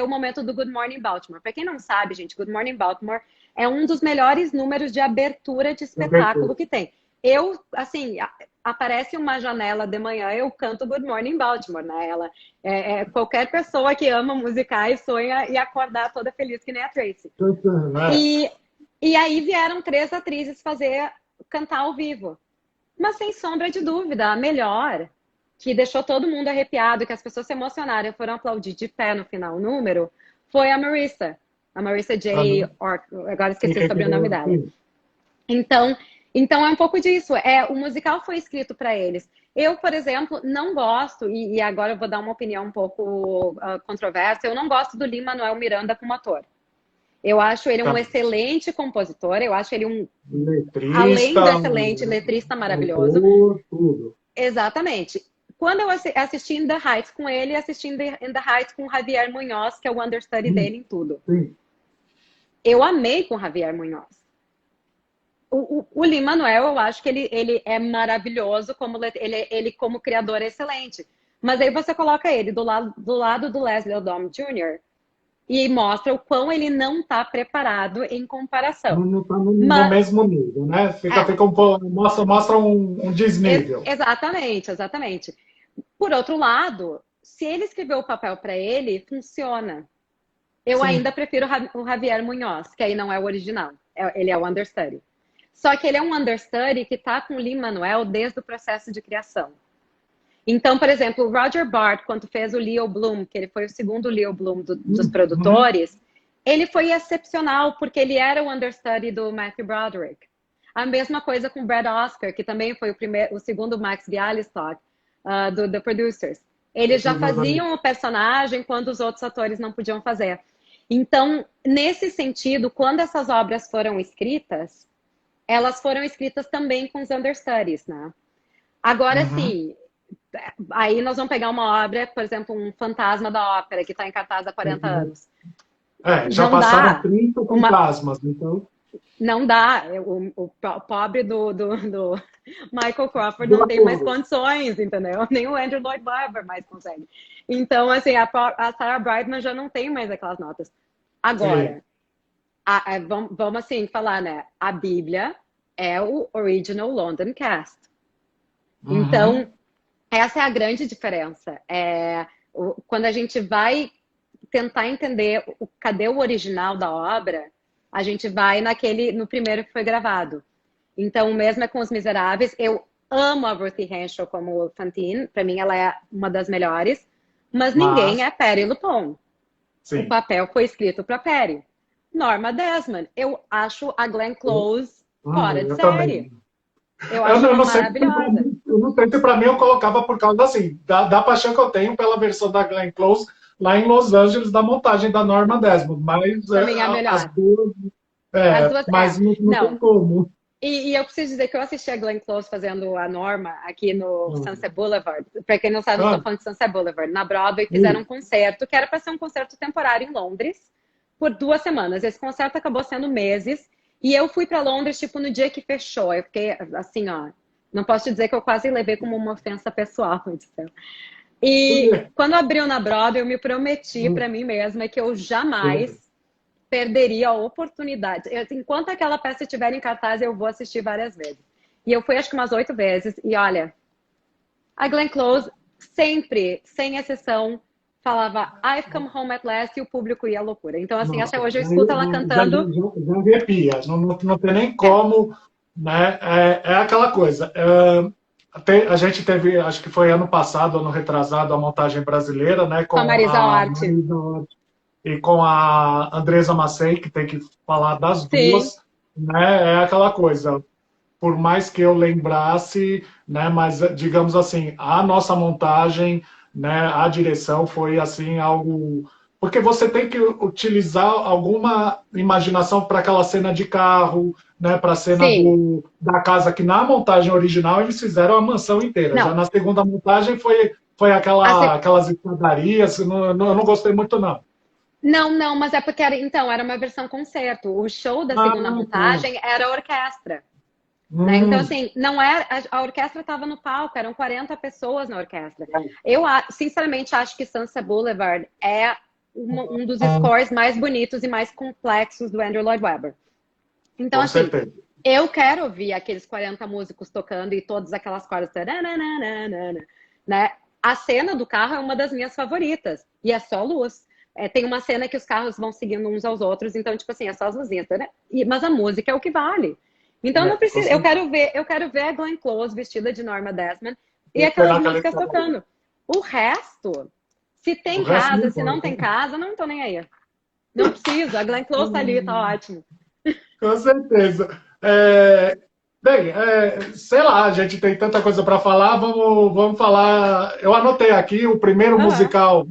o momento do Good Morning Baltimore. Para quem não sabe, gente, Good Morning Baltimore é um dos melhores números de abertura de espetáculo que tem. Eu, assim, aparece uma janela de manhã, eu canto Good Morning Baltimore, né? Qualquer pessoa que ama musicais sonha e acordar toda feliz que nem a Tracy. E aí vieram 3 atrizes cantar ao vivo. Mas sem sombra de dúvida, a melhor que deixou todo mundo arrepiado, que as pessoas se emocionaram e foram aplaudir de pé no final o número, foi a Marissa. A Marissa J. Agora esqueci o sobrenome dela. Então, é um pouco disso. O musical foi escrito para eles. Eu, por exemplo, não gosto, e agora eu vou dar uma opinião um pouco controversa, eu não gosto do Lin-Manuel Miranda como ator. Eu acho ele um excelente compositor, eu acho ele letrista, além do excelente letrista maravilhoso. Tudo. Exatamente. Quando eu assisti In the Heights com ele, assisti In the Heights com o Javier Munhoz, que é o understudy dele em tudo. Sim. Eu amei com o Javier Munhoz. O Lin-Manuel, eu acho que ele é maravilhoso, ele como criador é excelente. Mas aí você coloca ele do lado do Leslie Odom Jr., e mostra o quão ele não está preparado em comparação. Não está no mesmo nível, né? Mostra um desnível. Exatamente. Por outro lado, se ele escreveu o papel para ele, funciona. Eu ainda prefiro o Javier Munhoz, que aí não é o original. Ele é o understudy. Só que ele é um understudy que está com o Lin-Manuel desde o processo de criação. Então, por exemplo, o Roger Bart, quando fez o Leo Bloom, que ele foi o segundo Leo Bloom dos produtores, ele foi excepcional, porque ele era o understudy do Matthew Broderick. A mesma coisa com o Brad Oscar, que também foi o segundo Max Bialystock, do The Producers. Eles já faziam o personagem quando os outros atores não podiam fazer. Então, nesse sentido, quando essas obras foram escritas, elas foram escritas também com os understudies, né? Agora, sim, aí nós vamos pegar uma obra, por exemplo, um Fantasma da Ópera, que está em cartaz há 40 anos. Já não passaram 30 fantasmas, então... Não dá. O pobre do Michael Crawford não tem mais condições, entendeu? Nem o Andrew Lloyd Webber mais consegue. Então, assim, a Sarah Brightman já não tem mais aquelas notas. Agora, vamos assim falar, né? A Bíblia é o Original London Cast. Então, essa é a grande diferença. Quando a gente vai tentar entender cadê o original da obra, a gente vai no primeiro que foi gravado. Então, o mesmo é com Os Miseráveis. Eu amo a Ruthie Henshaw como Fantine. Para mim, ela é uma das melhores. Mas ninguém é Patti LuPone. Sim. O papel foi escrito para Patti. Norma Desmond. Eu acho a Glenn Close fora de série. Eu acho ela maravilhosa. Eu não sei se para mim eu colocava por causa assim, da paixão que eu tenho pela versão da Glenn Close lá em Los Angeles, da montagem da Norma Desmond. Mas também é a melhor. As duas mas não tem como. E eu preciso dizer que eu assisti a Glenn Close fazendo a Norma aqui no Sunset Boulevard. Para quem não sabe, eu estou falando de Sunset Boulevard. Na Broadway fizeram um concerto, que era para ser um concerto temporário em Londres, por 2 semanas. Esse concerto acabou sendo meses. E eu fui para Londres, tipo, no dia que fechou. Eu fiquei assim, ó... Não posso te dizer que eu quase levei como uma ofensa pessoal. E quando abriu na Broadway, eu me prometi para mim mesma que eu jamais perderia a oportunidade. Enquanto aquela peça estiver em cartaz, eu vou assistir várias vezes. E eu fui, acho que umas 8 vezes. E olha, a Glenn Close sempre, sem exceção, falava I've come home at last e o público ia à loucura. Então, assim, até hoje eu escuto ela cantando... Já arrepia, não tem nem como, né? É aquela coisa. A gente teve, acho que foi ano passado, ano retrasado, a montagem brasileira, né? Com a Marisa Hort. E com a Andresa Massey, que tem que falar das duas, né? É aquela coisa. Por mais que eu lembrasse, né? Mas, digamos assim, a nossa montagem, né? A direção foi, assim, algo... Porque você tem que utilizar alguma imaginação para aquela cena de carro, né, para a cena da casa, que na montagem original eles fizeram a mansão inteira. Já na segunda montagem foi aquelas escadarias, eu não gostei muito, não. Não, mas é porque era uma versão concerto. O show da segunda montagem era a orquestra. Né? Então, assim, não era, a orquestra estava no palco, eram 40 pessoas na orquestra. Eu, sinceramente, acho que Sunset Boulevard é um dos scores mais bonitos e mais complexos do Andrew Lloyd Webber. Então, assim, eu quero ouvir aqueles 40 músicos tocando e todas aquelas cordas. Né? A cena do carro é uma das minhas favoritas. E é só luz. Tem uma cena que os carros vão seguindo uns aos outros. Então, tipo assim, é só as luzinhas. Né? Mas a música é o que vale. Então, não precisa. Eu quero ver a Glenn Close vestida de Norma Desmond. e aquelas músicas tocando. O resto, se tem casa, se não tem casa, não tô nem aí. Não preciso, a Glenn Close tá ali, tá ótimo. Com certeza. Bem, sei lá, a gente tem tanta coisa para falar, vamos falar. Eu anotei aqui o primeiro musical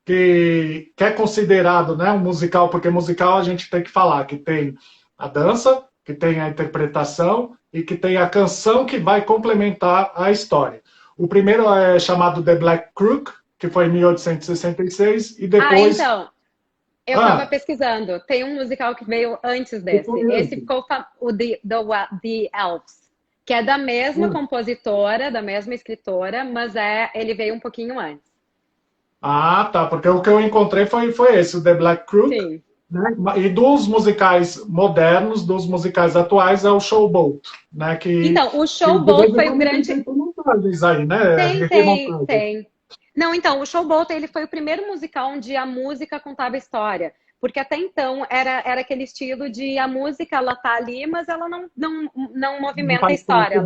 que é considerado, né, um musical, porque musical a gente tem que falar que tem a dança, que tem a interpretação e que tem a canção que vai complementar a história. O primeiro é chamado The Black Crook, que foi em 1866, e depois... Eu estava pesquisando. Tem um musical que veio antes desse. Esse ficou o The Elves, que é da mesma compositora, da mesma escritora, mas ele veio um pouquinho antes. Ah, tá. Porque o que eu encontrei foi esse, o The Black Crook. Sim. Né? E dos musicais modernos, dos musicais atuais, é o Showboat. Né? Então, o Showboat foi o grande... Aí, né? Tem. Não, então, o Showboat ele foi o primeiro musical onde a música contava a história. Porque até então era aquele estilo de a música, ela tá ali, mas ela não movimenta a história.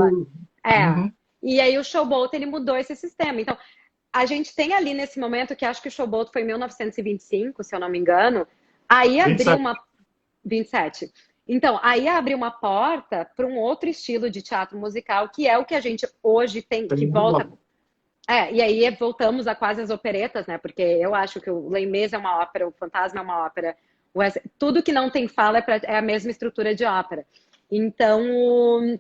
E aí o Showboat, ele mudou esse sistema. Então, a gente tem ali nesse momento, que acho que o Showboat foi em 1925, se eu não me engano, aí abriu 27. Então, aí abriu uma porta para um outro estilo de teatro musical, que é o que a gente hoje tem, que volta... e aí voltamos a quase as operetas, né? Porque eu acho que o Les Mis é uma ópera, o Fantasma é uma ópera, tudo que não tem fala é a mesma estrutura de ópera. Então,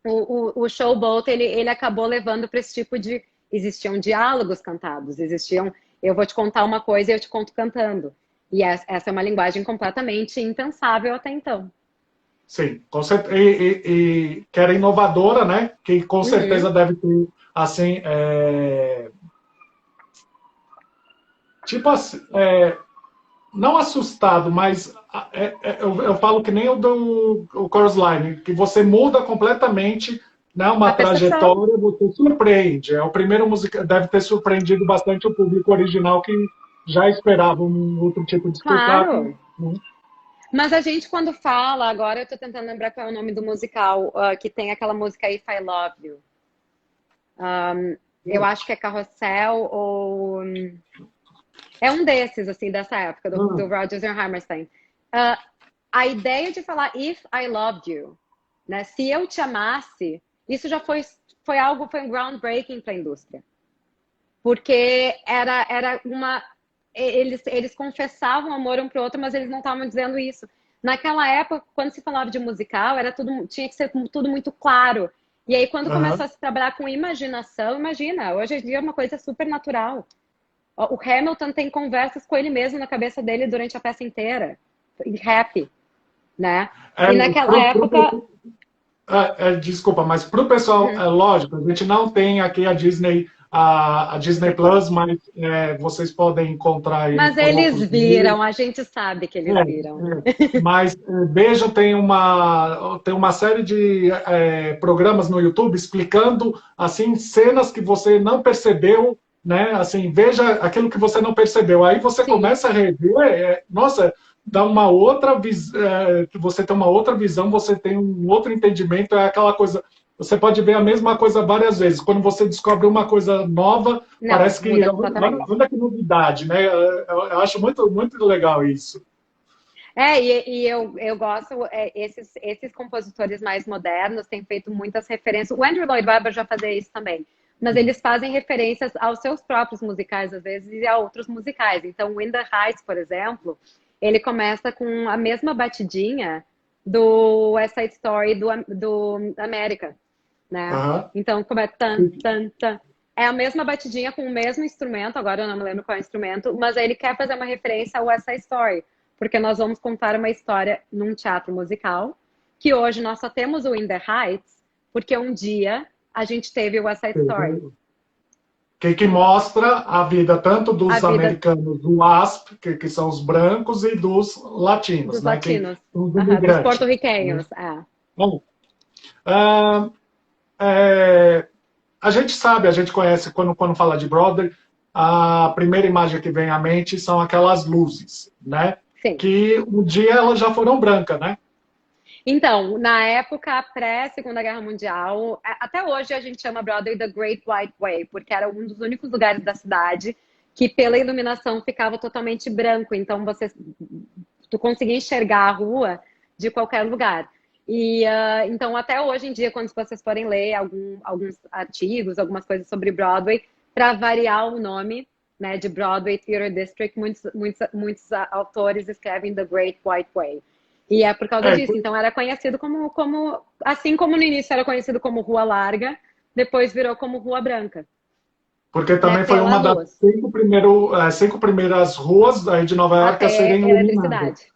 o Showboat, ele acabou levando para esse tipo de... Existiam diálogos cantados, eu vou te contar uma coisa e eu te conto cantando. E essa é uma linguagem completamente impensável até então. Sim, com certeza. E que era inovadora, né? Que com certeza deve ter, assim, tipo assim, não assustado, mas eu falo que nem o do Chorus Line, que você muda completamente, né, uma trajetória, você surpreende. É o primeiro musical, deve ter surpreendido bastante o público original que já esperava um outro tipo de espetáculo. Claro. Né? Mas a gente, quando fala, agora eu tô tentando lembrar qual é o nome do musical, que tem aquela música If I Love You. Eu acho que é Carrossel ou... É um desses, assim, dessa época, do Rodgers e Hammerstein. A ideia de falar If I Loved You, né? Se eu te amasse, isso já foi um groundbreaking para a indústria. Porque era uma... Eles confessavam amor um para o outro, mas eles não estavam dizendo isso. Naquela época, quando se falava de musical, tinha que ser tudo muito claro. E aí, quando começou a se trabalhar com imaginação, imagina, hoje em dia é uma coisa super natural. O Hamilton tem conversas com ele mesmo na cabeça dele durante a peça inteira. Happy, né? E naquela época... Desculpa, mas para o pessoal, é lógico, a gente não tem aqui a Disney Plus, mas vocês podem encontrar aí. Mas eles viram, a gente sabe que eles viram. Mas vejam, tem uma série de programas no YouTube explicando assim cenas que você não percebeu, né? Assim, veja aquilo que você não percebeu. Aí você começa a rever, nossa, dá uma outra visão, você tem uma outra visão, você tem um outro entendimento, é aquela coisa. Você pode ver a mesma coisa várias vezes. Quando você descobre uma coisa nova, parece que olha que novidade, né? Eu acho muito, muito legal isso. E eu gosto, esses compositores mais modernos têm feito muitas referências. O Andrew Lloyd Webber já fazia isso também. Mas eles fazem referências aos seus próprios musicais, às vezes, e a outros musicais. Então, o In the Heights, por exemplo, ele começa com a mesma batidinha do West Side Story do América, né? Então, como é tan, tan, tan. É a mesma batidinha com o mesmo instrumento, agora eu não me lembro qual é o instrumento, mas aí ele quer fazer uma referência ao West Side Story, porque nós vamos contar uma história num teatro musical, que hoje nós só temos o In the Heights, porque um dia a gente teve o West Side Story. Que mostra a vida tanto dos americanos do WASP, que são os brancos, e dos latinos. Dos latinos, dos porto-riquenhos. Bom, a gente sabe, a gente conhece, quando fala de Broadway, a primeira imagem que vem à mente são aquelas luzes, né? Sim. Que um dia elas já foram brancas, né? Então, na época pré-Segunda Guerra Mundial, até hoje a gente chama Broadway The Great White Way, porque era um dos únicos lugares da cidade que pela iluminação ficava totalmente branco, então tu conseguia enxergar a rua de qualquer lugar. E então até hoje em dia, quando vocês forem ler alguns artigos, algumas coisas sobre Broadway, para variar o nome, né, de Broadway Theater District, muitos autores escrevem The Great White Way. E é por causa disso. Então era conhecido assim como no início era conhecido como Rua Larga, depois virou como Rua Branca. Porque também foi uma das cinco primeiras ruas aí de Nova York a serem iluminadas.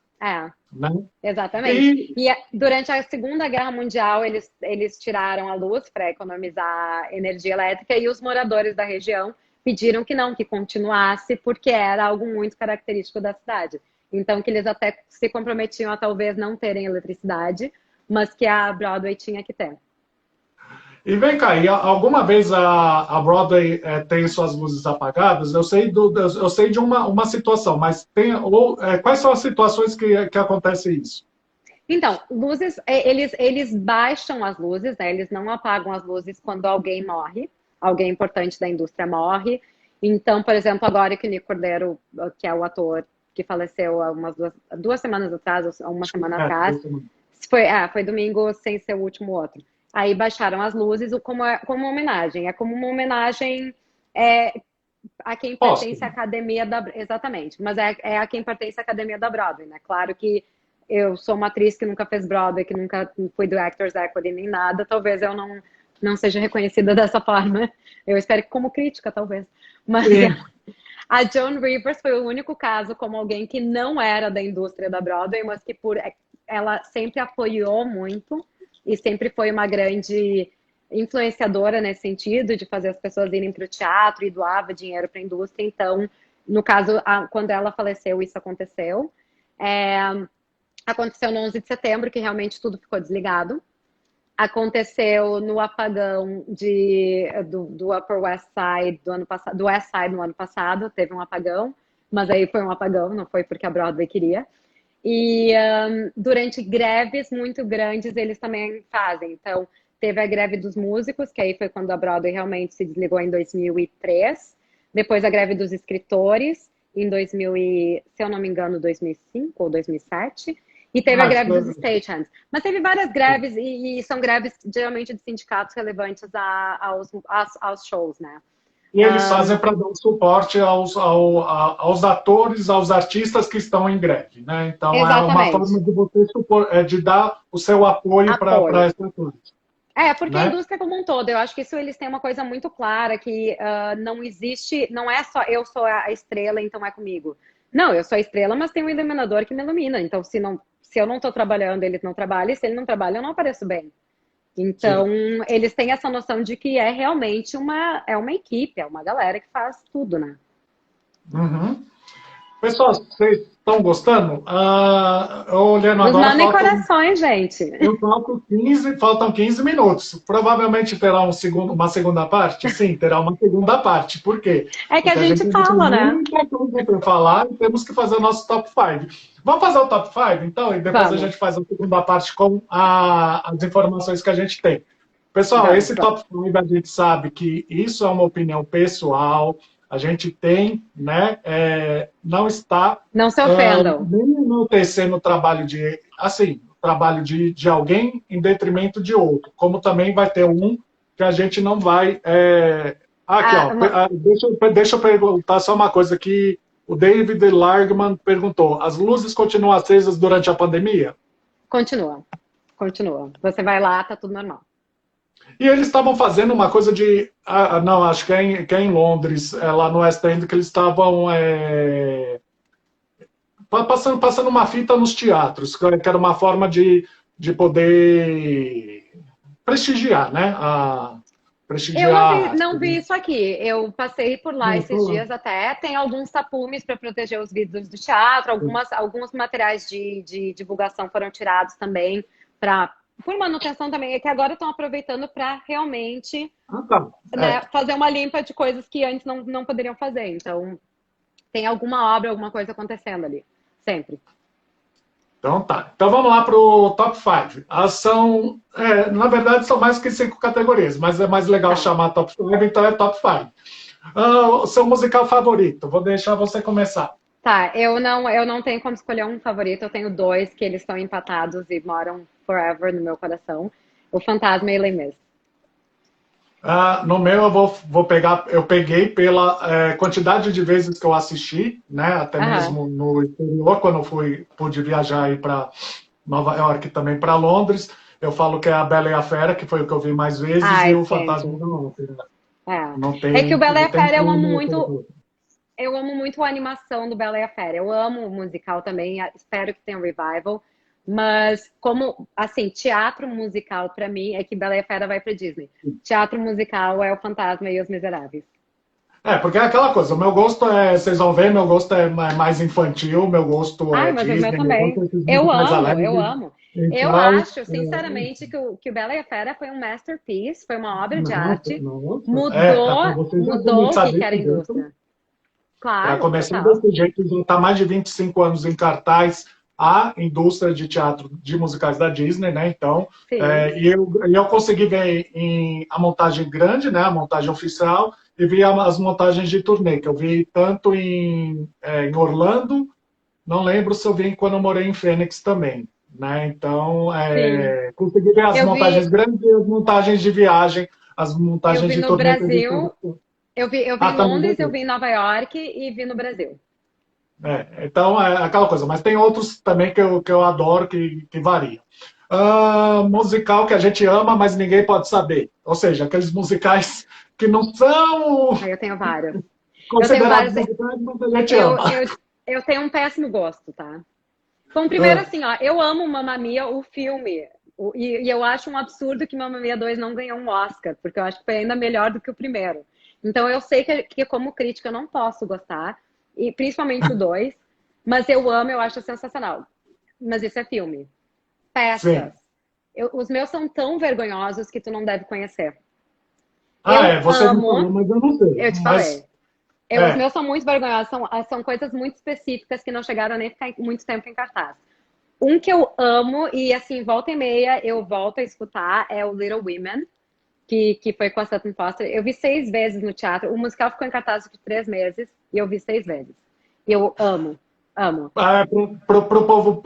Né? Exatamente. E durante a Segunda Guerra Mundial, eles tiraram a luz para economizar energia elétrica e os moradores da região pediram que continuasse, porque era algo muito característico da cidade. Então, que eles até se comprometiam a talvez não terem eletricidade, mas que a Broadway tinha que ter. E vem cá, e alguma vez a Broadway tem suas luzes apagadas? Eu sei de uma situação, mas quais são as situações que acontece isso? Então, luzes, eles baixam as luzes, né? Eles não apagam as luzes quando alguém morre, alguém importante da indústria morre. Então, por exemplo, agora que o Nick Cordero, que é o ator que faleceu há duas semanas atrás, ou uma semana atrás, foi domingo sem ser o último outro. Aí baixaram as luzes como uma homenagem. É como uma homenagem a quem pertence à academia da... Exatamente. Mas é a quem pertence à academia da Broadway, né? Claro que eu sou uma atriz que nunca fez Broadway, que nunca fui do Actors Equity nem nada. Talvez eu não seja reconhecida dessa forma. Eu espero que como crítica, talvez. Mas a Joan Rivers foi o único caso como alguém que não era da indústria da Broadway, mas que ela sempre apoiou muito e sempre foi uma grande influenciadora nesse sentido, de fazer as pessoas irem para o teatro e doava dinheiro para a indústria. Então, no caso, quando ela faleceu, isso aconteceu. Aconteceu no 11 de setembro, que realmente tudo ficou desligado. Aconteceu no apagão do Upper West Side do ano passado, do West Side no ano passado, teve um apagão, mas aí foi um apagão, não foi porque a Broadway queria. E durante greves muito grandes eles também fazem. Então, teve a greve dos músicos, que aí foi quando a Broadway realmente se desligou em 2003. Depois a greve dos escritores, em se eu não me engano, 2005 ou 2007. E teve a greve dos stagehands. Mas teve várias greves, e são greves geralmente de sindicatos relevantes aos shows, né? E eles fazem para dar suporte aos atores, aos artistas que estão em greve, né? Então, exatamente. É uma forma de você de dar o seu apoio para esses atores. Porque né? A indústria como um todo, eu acho que isso eles têm uma coisa muito clara, que não existe, não é só eu sou a estrela, então é comigo. Não, eu sou a estrela, mas tem um iluminador que me ilumina. Então, se eu não estou trabalhando, eles não trabalham, e se ele não trabalha, eu não apareço bem. Então, sim, eles têm essa noção de que é realmente uma equipe, é uma galera que faz tudo, né? Uhum. Pessoal, vocês estão gostando? Olhando nos agora, mandem corações, gente. Faltam 15 minutos. Provavelmente terá uma segunda parte? Sim, terá uma segunda parte. Por quê? É que a gente fala, né? Muita coisa para falar e temos que fazer o nosso top 5. Vamos fazer o top 5, então? E depois a gente faz a segunda parte com as informações que a gente tem. Pessoal, esse top 5 a gente sabe que isso é uma opinião pessoal. A gente tem, né, não está... Não se ofendam. Nem enaltecendo o trabalho de alguém em detrimento de outro. Como também vai ter um que a gente não vai... Deixa eu perguntar só uma coisa que o David Largman perguntou. As luzes continuam acesas durante a pandemia? Continua. Você vai lá, tá tudo normal. E eles estavam fazendo uma coisa de... não, acho que é em Londres, lá no West End, que eles estavam passando uma fita nos teatros, que era uma forma de poder prestigiar, né? Eu não vi isso aqui. Eu passei por lá esses dias até. Tem alguns tapumes para proteger os vidros do teatro, alguns materiais de divulgação foram tirados também por manutenção também, é que agora estão aproveitando para realmente né, fazer uma limpa de coisas que antes não poderiam fazer. Então, tem alguma obra, alguma coisa acontecendo ali. Sempre. Então tá. Então vamos lá para o top 5. Elas são, na verdade, são mais que 5 categorias, mas é mais legal Tá. chamar top 5, então é top 5. Seu musical favorito? Vou deixar você começar. Tá, eu não tenho como escolher um favorito, eu tenho dois que eles estão empatados e moram forever no meu coração. O Fantasma e Les Mis. No meu vou pegar, eu peguei pela quantidade de vezes que eu assisti, né? Até Aham. mesmo no exterior, quando eu pude viajar aí para Nova York e também para Londres. Eu falo que é a Bela e a Fera, que foi o que eu vi mais vezes, e Ai, o Fantasma gente. da Ópera. Não É que o Bela e não a tem Fera como colocar. eu amo muito a animação do Bela e a Fera. Eu amo o musical também, espero que tenha um revival. Mas como, assim, teatro musical pra mim é que Bela e a Fera vai pra Disney. Teatro musical é o Fantasma e os Miseráveis. Porque é aquela coisa, o meu gosto vocês vão ver, meu gosto é mais infantil, meu gosto Ai, é mas o meu Disney, meu gosto também. é esses Eu musicais amo, eu alegres. amo. Eu Então, acho, sinceramente, que o Bela e a Fera foi um masterpiece, foi uma obra de nossa, arte. nossa. Mudou, Para vocês já mudou o que começar que era a desse jeito, indústria. para Claro, começar total. desse jeito, já está mais de 25 anos em cartaz a indústria de teatro de musicais da Disney, né? Então, Sim. e eu consegui ver a montagem grande, né? A montagem oficial, e vi as montagens de turnê, que eu vi tanto em Orlando, não lembro se eu vi quando eu morei em Fênix também, né? Então, Sim. consegui ver as Eu montagens vi, grandes e as montagens de viagem, as eu montagens vi de no turnê que eu vi. Brasil, eu vi Ah, em também Londres, eu vi. vi em Nova York e vi no Brasil. Então, é aquela coisa. Mas tem outros também que eu adoro, que variam. Musical que a gente ama, mas ninguém pode saber. Ou seja, aqueles musicais que não são Aí eu tenho vários. Eu tenho considerados vários. musicais, mas a gente Eu, ama. eu, eu tenho um péssimo gosto, tá? Bom, primeiro Ah, assim, ó, eu amo Mamma Mia, o filme. E eu acho um absurdo que Mamma Mia 2 não ganhou um Oscar, porque eu acho que foi ainda melhor do que o primeiro. Então eu sei que como crítica eu não posso gostar, e principalmente o 2, mas eu amo, eu acho sensacional. Mas isso é filme. Peças. sim. Os meus são tão vergonhosos que tu não deve conhecer. Eu Você me falou, amo, mas eu não sei. eu te falei. Mas, Os é. meus são muito vergonhosos, são coisas muito específicas que não chegaram a nem ficar muito tempo em cartaz. Um que eu amo, e assim, volta e meia eu volto a escutar, é o Little Women, que foi com a Sutton Foster. Eu vi 6 vezes no teatro. O musical ficou em cartaz por 3 meses e eu vi 6 vezes. E eu amo, amo. Para o povo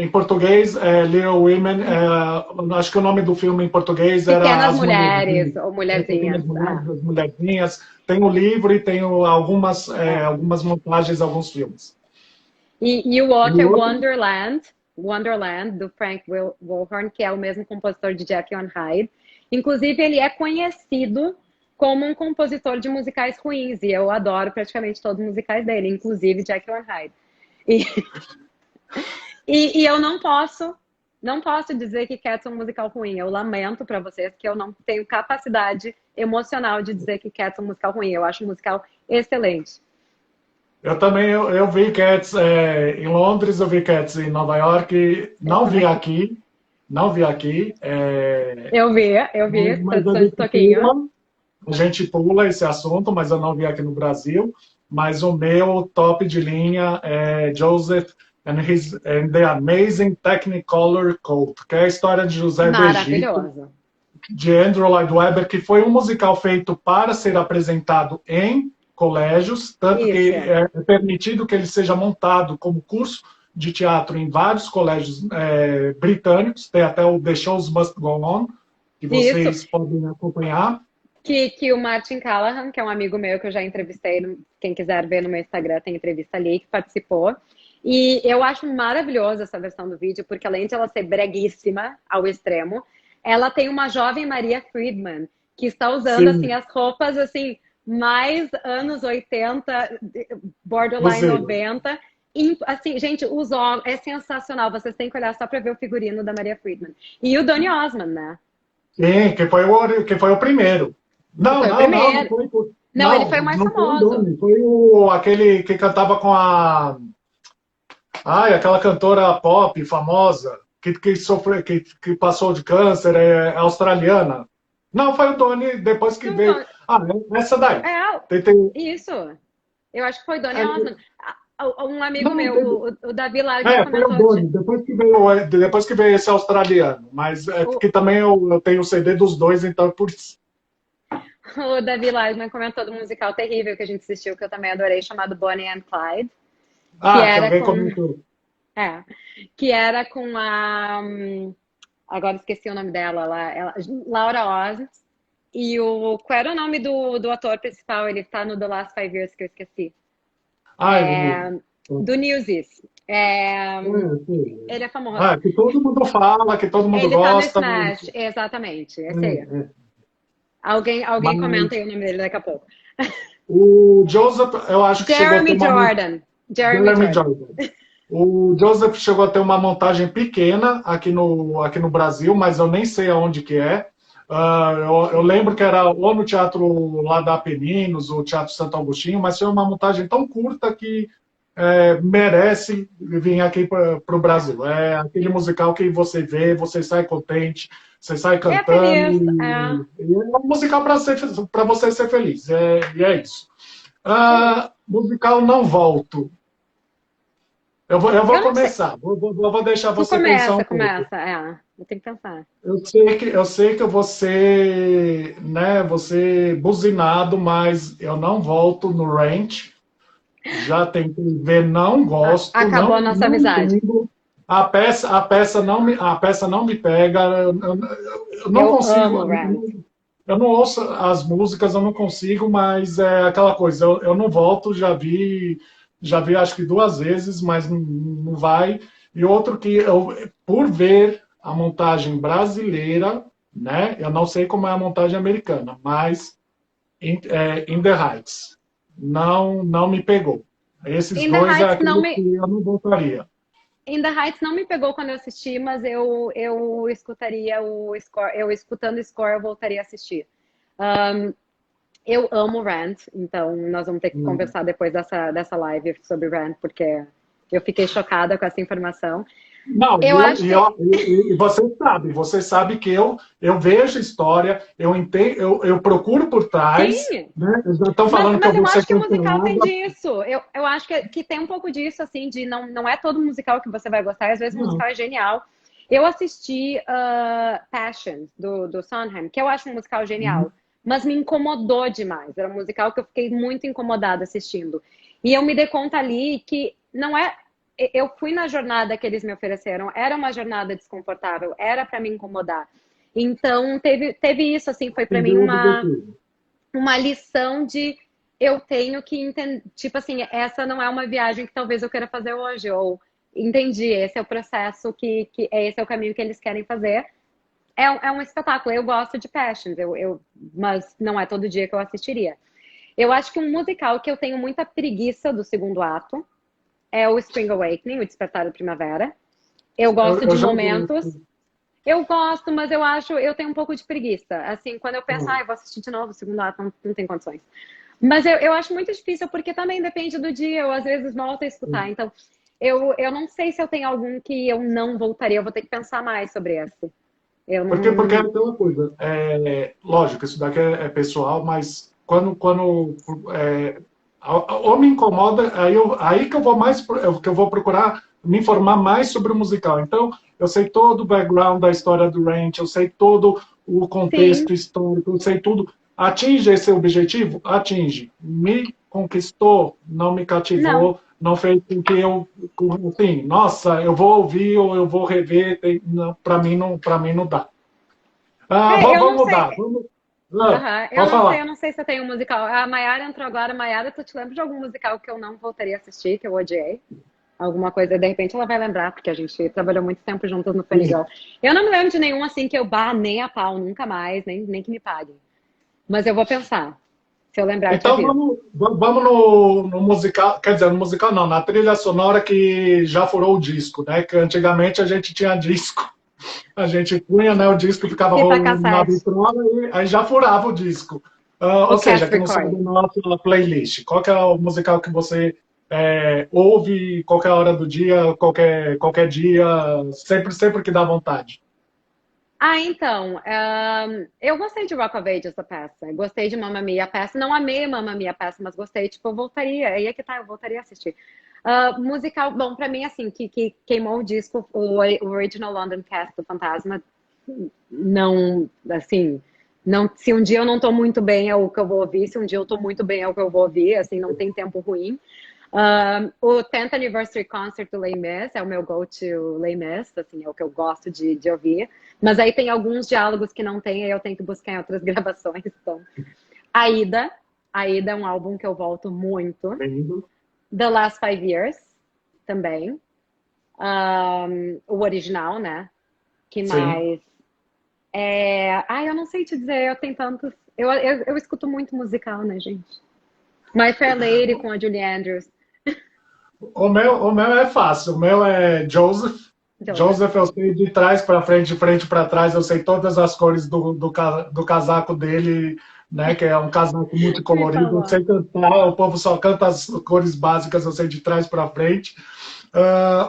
em português, Little Women, acho que o nome do filme em português era Pequenas As mulheres Mulherzinhas. ou Pequenas mulherzinhas. Mulheres, Ah. As Mulherzinhas. Tem o livro e tem algumas, É. algumas montagens, alguns filmes. E o E outro o é outro, Wonderland, do Frank Wilhorn, que é o mesmo compositor de Jekyll and Hyde. Inclusive, ele é conhecido como um compositor de musicais ruins, e eu adoro praticamente todos os musicais dele, inclusive Jekyll and Hyde. E, e eu não posso dizer que Cats é um musical ruim. Eu lamento para vocês que eu não tenho capacidade emocional de dizer que Cats é um musical ruim. Eu acho um musical excelente. eu também eu vi Cats em Londres, eu vi Cats em Nova York, Eu não vi também. aqui, não vi aqui, Eu vi, mas a tô de gente toquinho. pula esse assunto, mas eu não vi aqui no Brasil. Mas o meu top de linha é Joseph and the Amazing Technicolor Cult, que é a história de José do Egito, Maravilhoso. de Andrew Lloyd Webber, que foi um musical feito para ser apresentado em colégios, tanto que Isso. é permitido que ele seja montado como curso de teatro em vários colégios britânicos, tem até o The Shows Must Go On, que Isso. vocês podem acompanhar. Que o Martin Callahan, que é um amigo meu que eu já entrevistei, quem quiser ver no meu Instagram, tem entrevista ali, que participou. E eu acho maravilhosa essa versão do vídeo, porque além de ela ser breguíssima ao extremo, ela tem uma jovem Maria Friedman, que está usando assim Sim, as roupas assim mais anos 80, borderline você. 90. Assim, gente, é sensacional. Vocês têm que olhar só para ver o figurino da Maria Friedman. E o Donny Osmond, né? Sim, que foi o primeiro. Que Não, foi o não, não, não primeiro. foi. Não, ele Não, foi o mais não foi o famoso. Doni, foi aquele que cantava com a. Ai, aquela cantora pop famosa, que sofreu, que passou de câncer, é australiana. Não, foi o Doni depois que veio. Então, Ah, essa daí. é, Tem, tem, isso. Eu acho que foi Donny é, Osmond. Um amigo Não, meu, o Davi Lagman foi o comentou Boni, depois que veio esse australiano. Mas é o, que também eu tenho o CD dos dois, então é por isso. o Davi Lagman comentou do musical terrível que a gente assistiu, que eu também adorei, chamado Bonnie and Clyde, que Ah, que era alguém com, comentou. é, que era com a, agora esqueci o nome dela, Laura Oz, e qual era o nome do ator principal? Ele tá no The Last Five Years, que eu esqueci. Ai, Do Newsies. sim. Ele é famoso. Ah, que todo mundo fala, que todo mundo Ele tá no gosta. Smash, exatamente, esse aí. É. Alguém comenta Mas aí o nome dele daqui a pouco. o Joseph, eu acho que chegou a ter Jeremy uma. Jordan. Jeremy Jeremy Jordan. Jordan. O Joseph chegou a ter uma montagem pequena aqui no Brasil, mas eu nem sei aonde que é. Eu lembro que era ou no teatro lá da Apeninos, o Teatro Santo Agostinho, mas foi uma montagem tão curta que merece vir aqui para o Brasil. É aquele musical que você vê, você sai contente, você sai É cantando. feliz. E é um musical para você ser feliz. E é isso. Musical Não Volto. Eu vou Eu não sei. começar. Vou deixar Tu você pensar começa, um pouco. começa. Eu tenho que pensar. Eu sei que eu vou ser, né, vou ser buzinado, mas eu não volto no Ranch. Já tentei ver, não gosto, Acabou a nossa não amizade. entendo. A peça não me pega. Eu não Eu consigo. amo Rand. Eu não ouço as músicas, eu não consigo, mas é aquela coisa. Eu não volto, já vi acho que duas vezes, mas não vai. E outro que por ver a montagem brasileira, né? Eu não sei como é a montagem americana, mas In the Heights não me pegou. Esses In the dois é Heights não aquilo me, que eu não voltaria. In the Heights não me pegou quando eu assisti, mas eu escutaria o score. Eu escutando o score, eu voltaria a assistir. Eu amo Rand, então nós vamos ter que Hum. conversar depois dessa live sobre Rand, porque eu fiquei chocada com essa informação. Não, Eu acho que. e você sabe que eu vejo história, eu entendo, eu procuro por trás, Sim! né? Eles já estão Mas, falando que eu mas eu vou ser acho que o musical tem cancelado. disso. Eu acho que tem um pouco disso, assim, de não é todo musical que você vai gostar, e às vezes o Não. musical é genial. Eu assisti Passion, do Sondheim, que eu acho um musical genial, mas me incomodou demais. Era um musical que eu fiquei muito incomodada assistindo. E eu me dei conta ali que não é. Eu fui na jornada que eles me ofereceram, era uma jornada desconfortável, era para me incomodar. Então, teve isso, assim, foi para mim Entendeu o objetivo. uma lição de eu tenho que entender, tipo assim, essa não é uma viagem que talvez eu queira fazer hoje, ou entendi, esse é o processo esse é o caminho que eles querem fazer. É um espetáculo, eu gosto de Passions, mas não é todo dia que eu assistiria. Eu acho que um musical que eu tenho muita preguiça do segundo ato é o Spring Awakening, o Despertar da Primavera. Eu gosto Eu de já momentos, eu gosto, mas eu tenho um pouco de preguiça. Assim, quando eu penso, eu vou assistir de novo o segundo ato, não tem condições. Mas eu acho muito difícil, porque também depende do dia, eu às vezes volto a escutar. Então, eu não sei se eu tenho algum que eu não voltaria, eu vou ter que pensar mais sobre esse. Eu porque é não. aquela coisa. Lógico, isso daqui é pessoal, mas quando ou me incomoda, aí que eu vou que eu vou procurar me informar mais sobre o musical. Então, eu sei todo o background da história do Ranch, eu sei todo o Sim, contexto histórico, eu sei tudo. Atinge esse objetivo? Atinge. Me conquistou, não me não. cativou, não fez com que eu, assim, nossa, eu vou ouvir ou eu vou rever, para mim não dá. Eu não Vamos sei. mudar. Aham, Pode eu falar. não sei se eu tenho um musical. A Mayara entrou agora. Mayara, tu te lembra de algum musical que eu não voltaria a assistir, que eu odiei? Alguma coisa, de repente ela vai lembrar, porque a gente trabalhou muito tempo juntas no Funny Girl. Eu não me lembro de nenhum assim que nem a pau, nunca mais, nem que me paguem. Mas eu vou pensar. Se eu lembrar, eu te Então aviso. vamos no musical, quer dizer, no musical não, na trilha sonora que já furou o disco, né? Que antigamente a gente tinha disco. A gente punha, né, o disco ficava Fita rolando na cassete. vitrola e aí já furava o disco. O Ou seja, cast que não sai da recording. nossa playlist. Qual que é o musical que você ouve qualquer hora do dia, qualquer dia, sempre que dá vontade? Então, eu gostei de Rock of Ages, a peça. Gostei de Mamma Mia, a peça. Não amei Mamma Mia, a peça, mas gostei. Tipo, eu voltaria. Aí é que tá, eu voltaria a assistir. Musical, bom, pra mim, assim, que queimou o disco, o Original London Cast do Fantasma, não, assim, não, se um dia eu não tô muito bem é o que eu vou ouvir, se um dia eu tô muito bem é o que eu vou ouvir, assim, não tem tempo ruim. O 10th Anniversary Concert do Les Mis é o meu go-to Les Mis, assim, é o que eu gosto de ouvir. Mas aí tem alguns diálogos que não tem, aí eu tenho que buscar em outras gravações. Então. Aida é um álbum que eu volto muito. Lindo. The Last 5 Years, também. O original, né? Que mais? Eu não sei te dizer, eu tenho tantos... Eu escuto muito musical, né, gente? My Fair Lady com a Julie Andrews. O meu é fácil. O meu é Joseph. Joseph eu sei de trás para frente, de frente para trás. Eu sei todas as cores do casaco dele, né? Que é um casaco muito colorido. Eu sei cantar, o povo só canta as cores básicas, eu sei de trás para frente.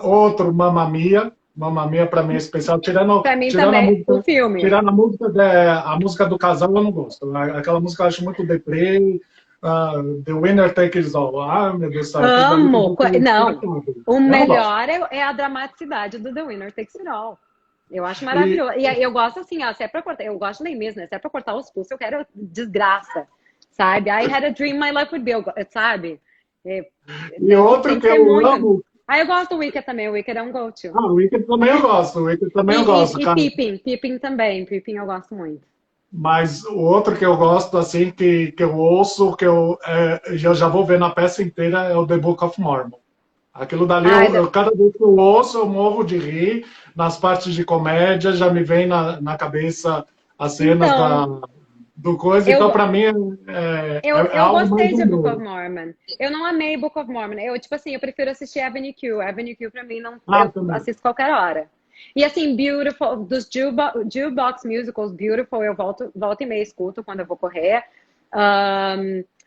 Outro, Mamma Mia. Mamma Mia para mim é especial. Para mim também, o filme. Tirando a música do casal, eu não gosto. Aquela música eu acho muito deprê. The Winner Takes It All. Meu Deus do céu. Amo! Não, o melhor é a dramaticidade do The Winner Takes It All. Eu acho maravilhoso. E eu gosto assim, ó, se é pra cortar, eu gosto nem mesmo, né? Se é pra cortar os pulsos, eu quero desgraça, sabe? I had a dream my life would be, sabe? E outro que eu amo... eu gosto do Wicked também, o Wicked é um go-to. O Wicked também eu gosto, E Pippin também, Pippin eu gosto muito. Mas o outro que eu gosto, assim, que eu ouço, que eu já vou ver na peça inteira, é o The Book of Mormon. Aquilo dali, cada vez que eu ouço, eu morro de rir. Nas partes de comédia, já me vem na cabeça as cenas do coisa. Então, pra mim, eu gostei de Book of Mormon. Eu não amei Book of Mormon. Eu prefiro assistir Avenue Q. Avenue Q, pra mim, não eu assisto qualquer hora. E assim, Beautiful, dos Jukebox Musicals, Beautiful, eu volto e meia escuto quando eu vou correr.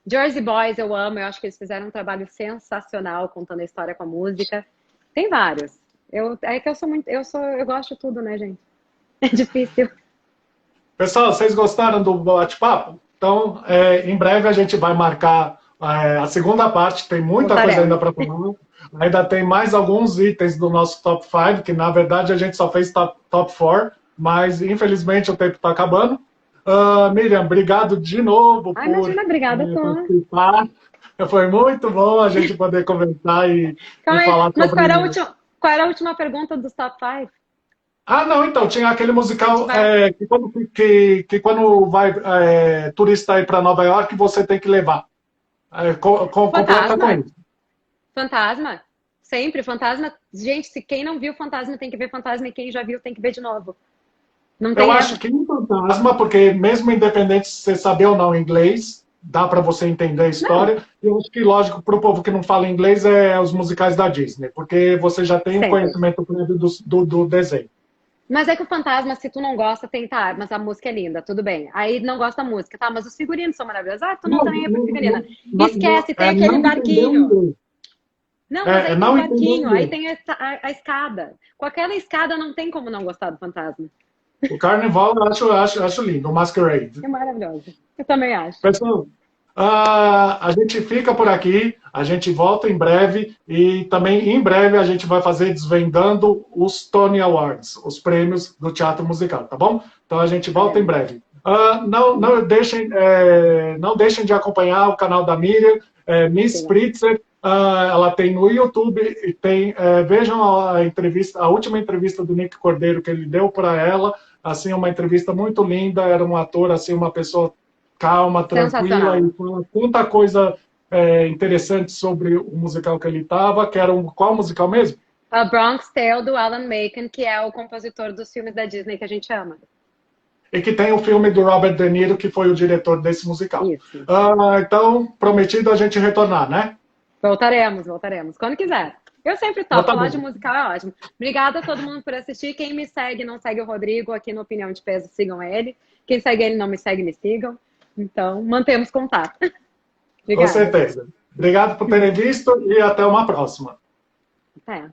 Jersey Boys eu amo, eu acho que eles fizeram um trabalho sensacional contando a história com a música. Tem vários. Eu gosto de tudo, né, gente? É difícil. Pessoal, vocês gostaram do bate-papo? Então, em breve a gente vai marcar a segunda parte, tem muita coisa ainda para falar. Ainda tem mais alguns itens do nosso top 5, que na verdade a gente só fez top 4, mas infelizmente o tempo está acabando. Miriam, obrigado de novo por obrigada, participar. Foi muito bom a gente poder conversar e falar sobre... Mas qual era a última pergunta dos top 5? Não, então, tinha aquele musical que quando vai turista ir para Nova York, você tem que levar. Completa com isso. Fantasma. Sempre. Fantasma. Gente, se quem não viu Fantasma tem que ver Fantasma e quem já viu tem que ver de novo. Eu acho que um Fantasma, porque mesmo independente se você saber ou não inglês, dá para você entender a história. E eu acho que, lógico, para o povo que não fala inglês, é os musicais da Disney, porque você já tem um conhecimento prévio do desenho. Mas é que o Fantasma, se tu não gosta, mas a música é linda, tudo bem. Aí não gosta da música, tá? Mas os figurinos são maravilhosos. Tu não tá nem aí pra figurina. Esquece, tem aquele barquinho. Não, mas aí tem um barquinho, aí tem a escada. Com aquela escada não tem como não gostar do Fantasma. O Carnival eu acho lindo, o Masquerade. É maravilhoso. Eu também acho. Pessoal, a gente fica por aqui, a gente volta em breve e também em breve a gente vai fazer desvendando os Tony Awards, os prêmios do teatro musical, tá bom? Então a gente volta em breve. Não deixem de acompanhar o canal da Miriam, Miss Spritzer. Ela tem no YouTube e vejam a última entrevista do Nick Cordeiro que ele deu para ela, assim, uma entrevista muito linda, era um ator, assim, uma pessoa calma, tranquila, e fala tanta coisa interessante sobre o musical que ele estava, que era qual musical mesmo? A Bronx Tale, do Alan Menken, que é o compositor dos filmes da Disney que a gente ama. E que tem o filme do Robert De Niro, que foi o diretor desse musical. Isso. Então, prometido a gente retornar, né? Voltaremos. Quando quiser. Eu sempre topo. Falar de musical é ótimo. Obrigada a todo mundo por assistir. Quem me segue, não segue o Rodrigo aqui no Opinião de Peso, sigam ele. Quem segue ele, não me segue, me sigam. Então, mantemos contato. Com certeza. Obrigado por terem visto e até uma próxima. Até.